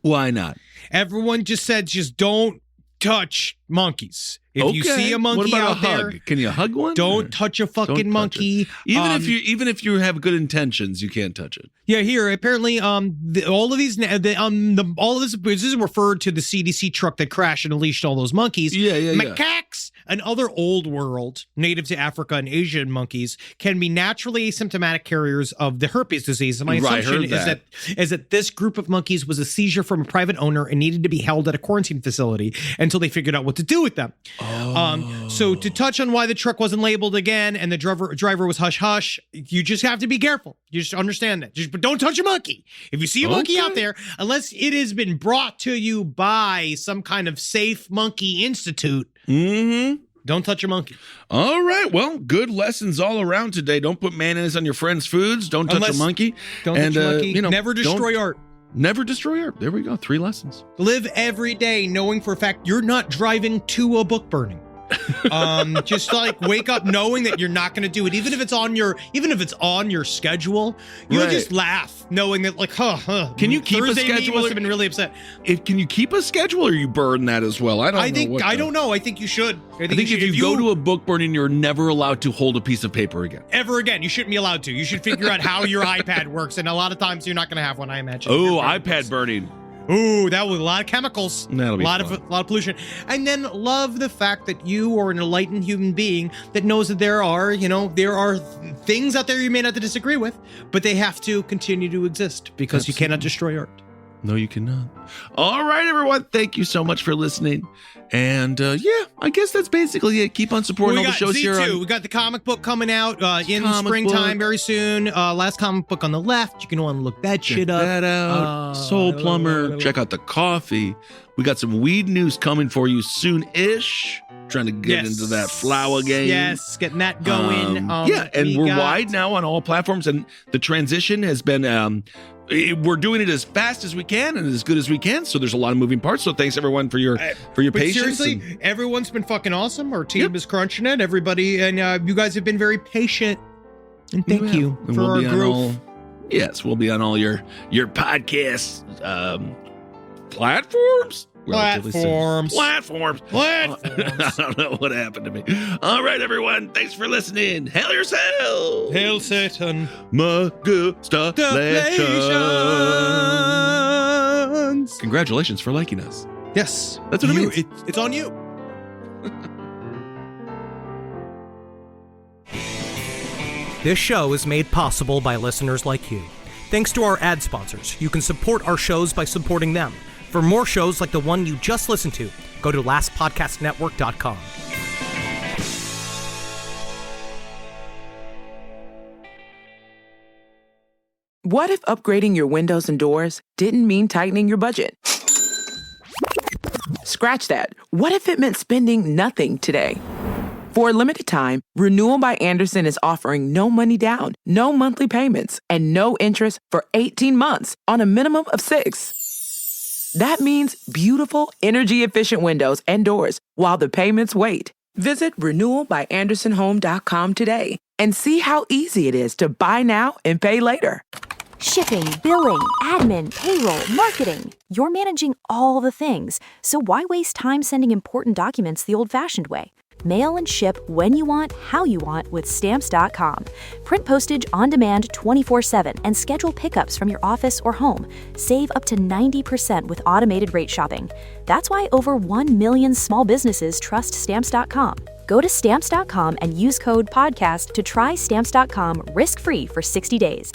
Why not? Everyone just said just don't touch monkeys. If you see a monkey what about out a there, hug? Can you hug one? Don't touch a fucking monkey. Even if you have good intentions, you can't touch it. Yeah, here apparently, all of this is referred to the CDC truck that crashed and unleashed all those monkeys. Yeah. Macaques and other old world native to Africa and Asian monkeys can be naturally asymptomatic carriers of the herpes disease. And my assumption is that this group of monkeys was a seizure from a private owner and needed to be held at a quarantine facility until they figured out what to do with them. So to touch on why the truck wasn't labeled again and the driver was hush hush, you just have to be careful. You just understand that. But don't touch a monkey. If you see a monkey out there, unless it has been brought to you by some kind of safe monkey institute, don't touch a monkey. All right. Well, good lessons all around today. Don't put mayonnaise on your friends' foods. Don't touch a monkey. Don't touch a monkey. Never destroy art. Never destroy art. There we go. 3 lessons. Live every day knowing for a fact you're not driving to a book burning. Just like wake up knowing that you're not going to do it, even if it's on your schedule. You'll just laugh knowing that, like, Can you keep Thursday a schedule? must have been really upset. Can you keep a schedule, or you burn that as well? I don't know. I think you should. I think if you go to a book burning, you're never allowed to hold a piece of paper again. Ever again. You shouldn't be allowed to. You should figure out how your iPad works, and a lot of times you're not going to have one, I imagine. Oh, iPad burning. Ooh, that was a lot of chemicals. That'll be a lot of pollution. And then love the fact that you are an enlightened human being that knows that there are things out there you may not disagree with, but they have to continue to exist because you cannot destroy art. No, you cannot. All right, everyone. Thank you so much for listening. And I guess that's basically it. Keep on supporting all the shows here. We got the comic book coming out in springtime very soon. Last comic book on the left. You can want to look that shit up. Check that out. Soul Plumber. Check out the coffee. We got some weed news coming for you soon-ish. Trying to get into that flower game. Yes, getting that going. And we're wide now on all platforms. And the transition has been... we're doing it as fast as we can and as good as we can. So there's a lot of moving parts. So thanks everyone for your patience. Seriously, everyone's been fucking awesome. Our team is crushing it. Everybody, and you guys have been very patient. And thank you for our growth. We'll be on all your podcast platforms. Platforms. I don't know what happened to me. All right, everyone. Thanks for listening. Hail yourself. Hail Satan. Magustalations. Congratulations for liking us. Yes. That's what it means. It's on you. This show is made possible by listeners like you. Thanks to our ad sponsors, you can support our shows by supporting them. For more shows like the one you just listened to, go to lastpodcastnetwork.com. What if upgrading your windows and doors didn't mean tightening your budget? Scratch that. What if it meant spending nothing today? For a limited time, Renewal by Andersen is offering no money down, no monthly payments, and no interest for 18 months on a minimum of 6. That means beautiful, energy-efficient windows and doors while the payments wait. Visit renewalbyandersenhome.com today and see how easy it is to buy now and pay later. Shipping, billing, admin, payroll, marketing. You're managing all the things, so why waste time sending important documents the old-fashioned way? Mail and ship when you want, how you want with Stamps.com. Print postage on demand 24/7 and schedule pickups from your office or home. Save up to 90% with automated rate shopping. That's why over 1 million small businesses trust Stamps.com. Go to Stamps.com and use code PODCAST to try Stamps.com risk-free for 60 days.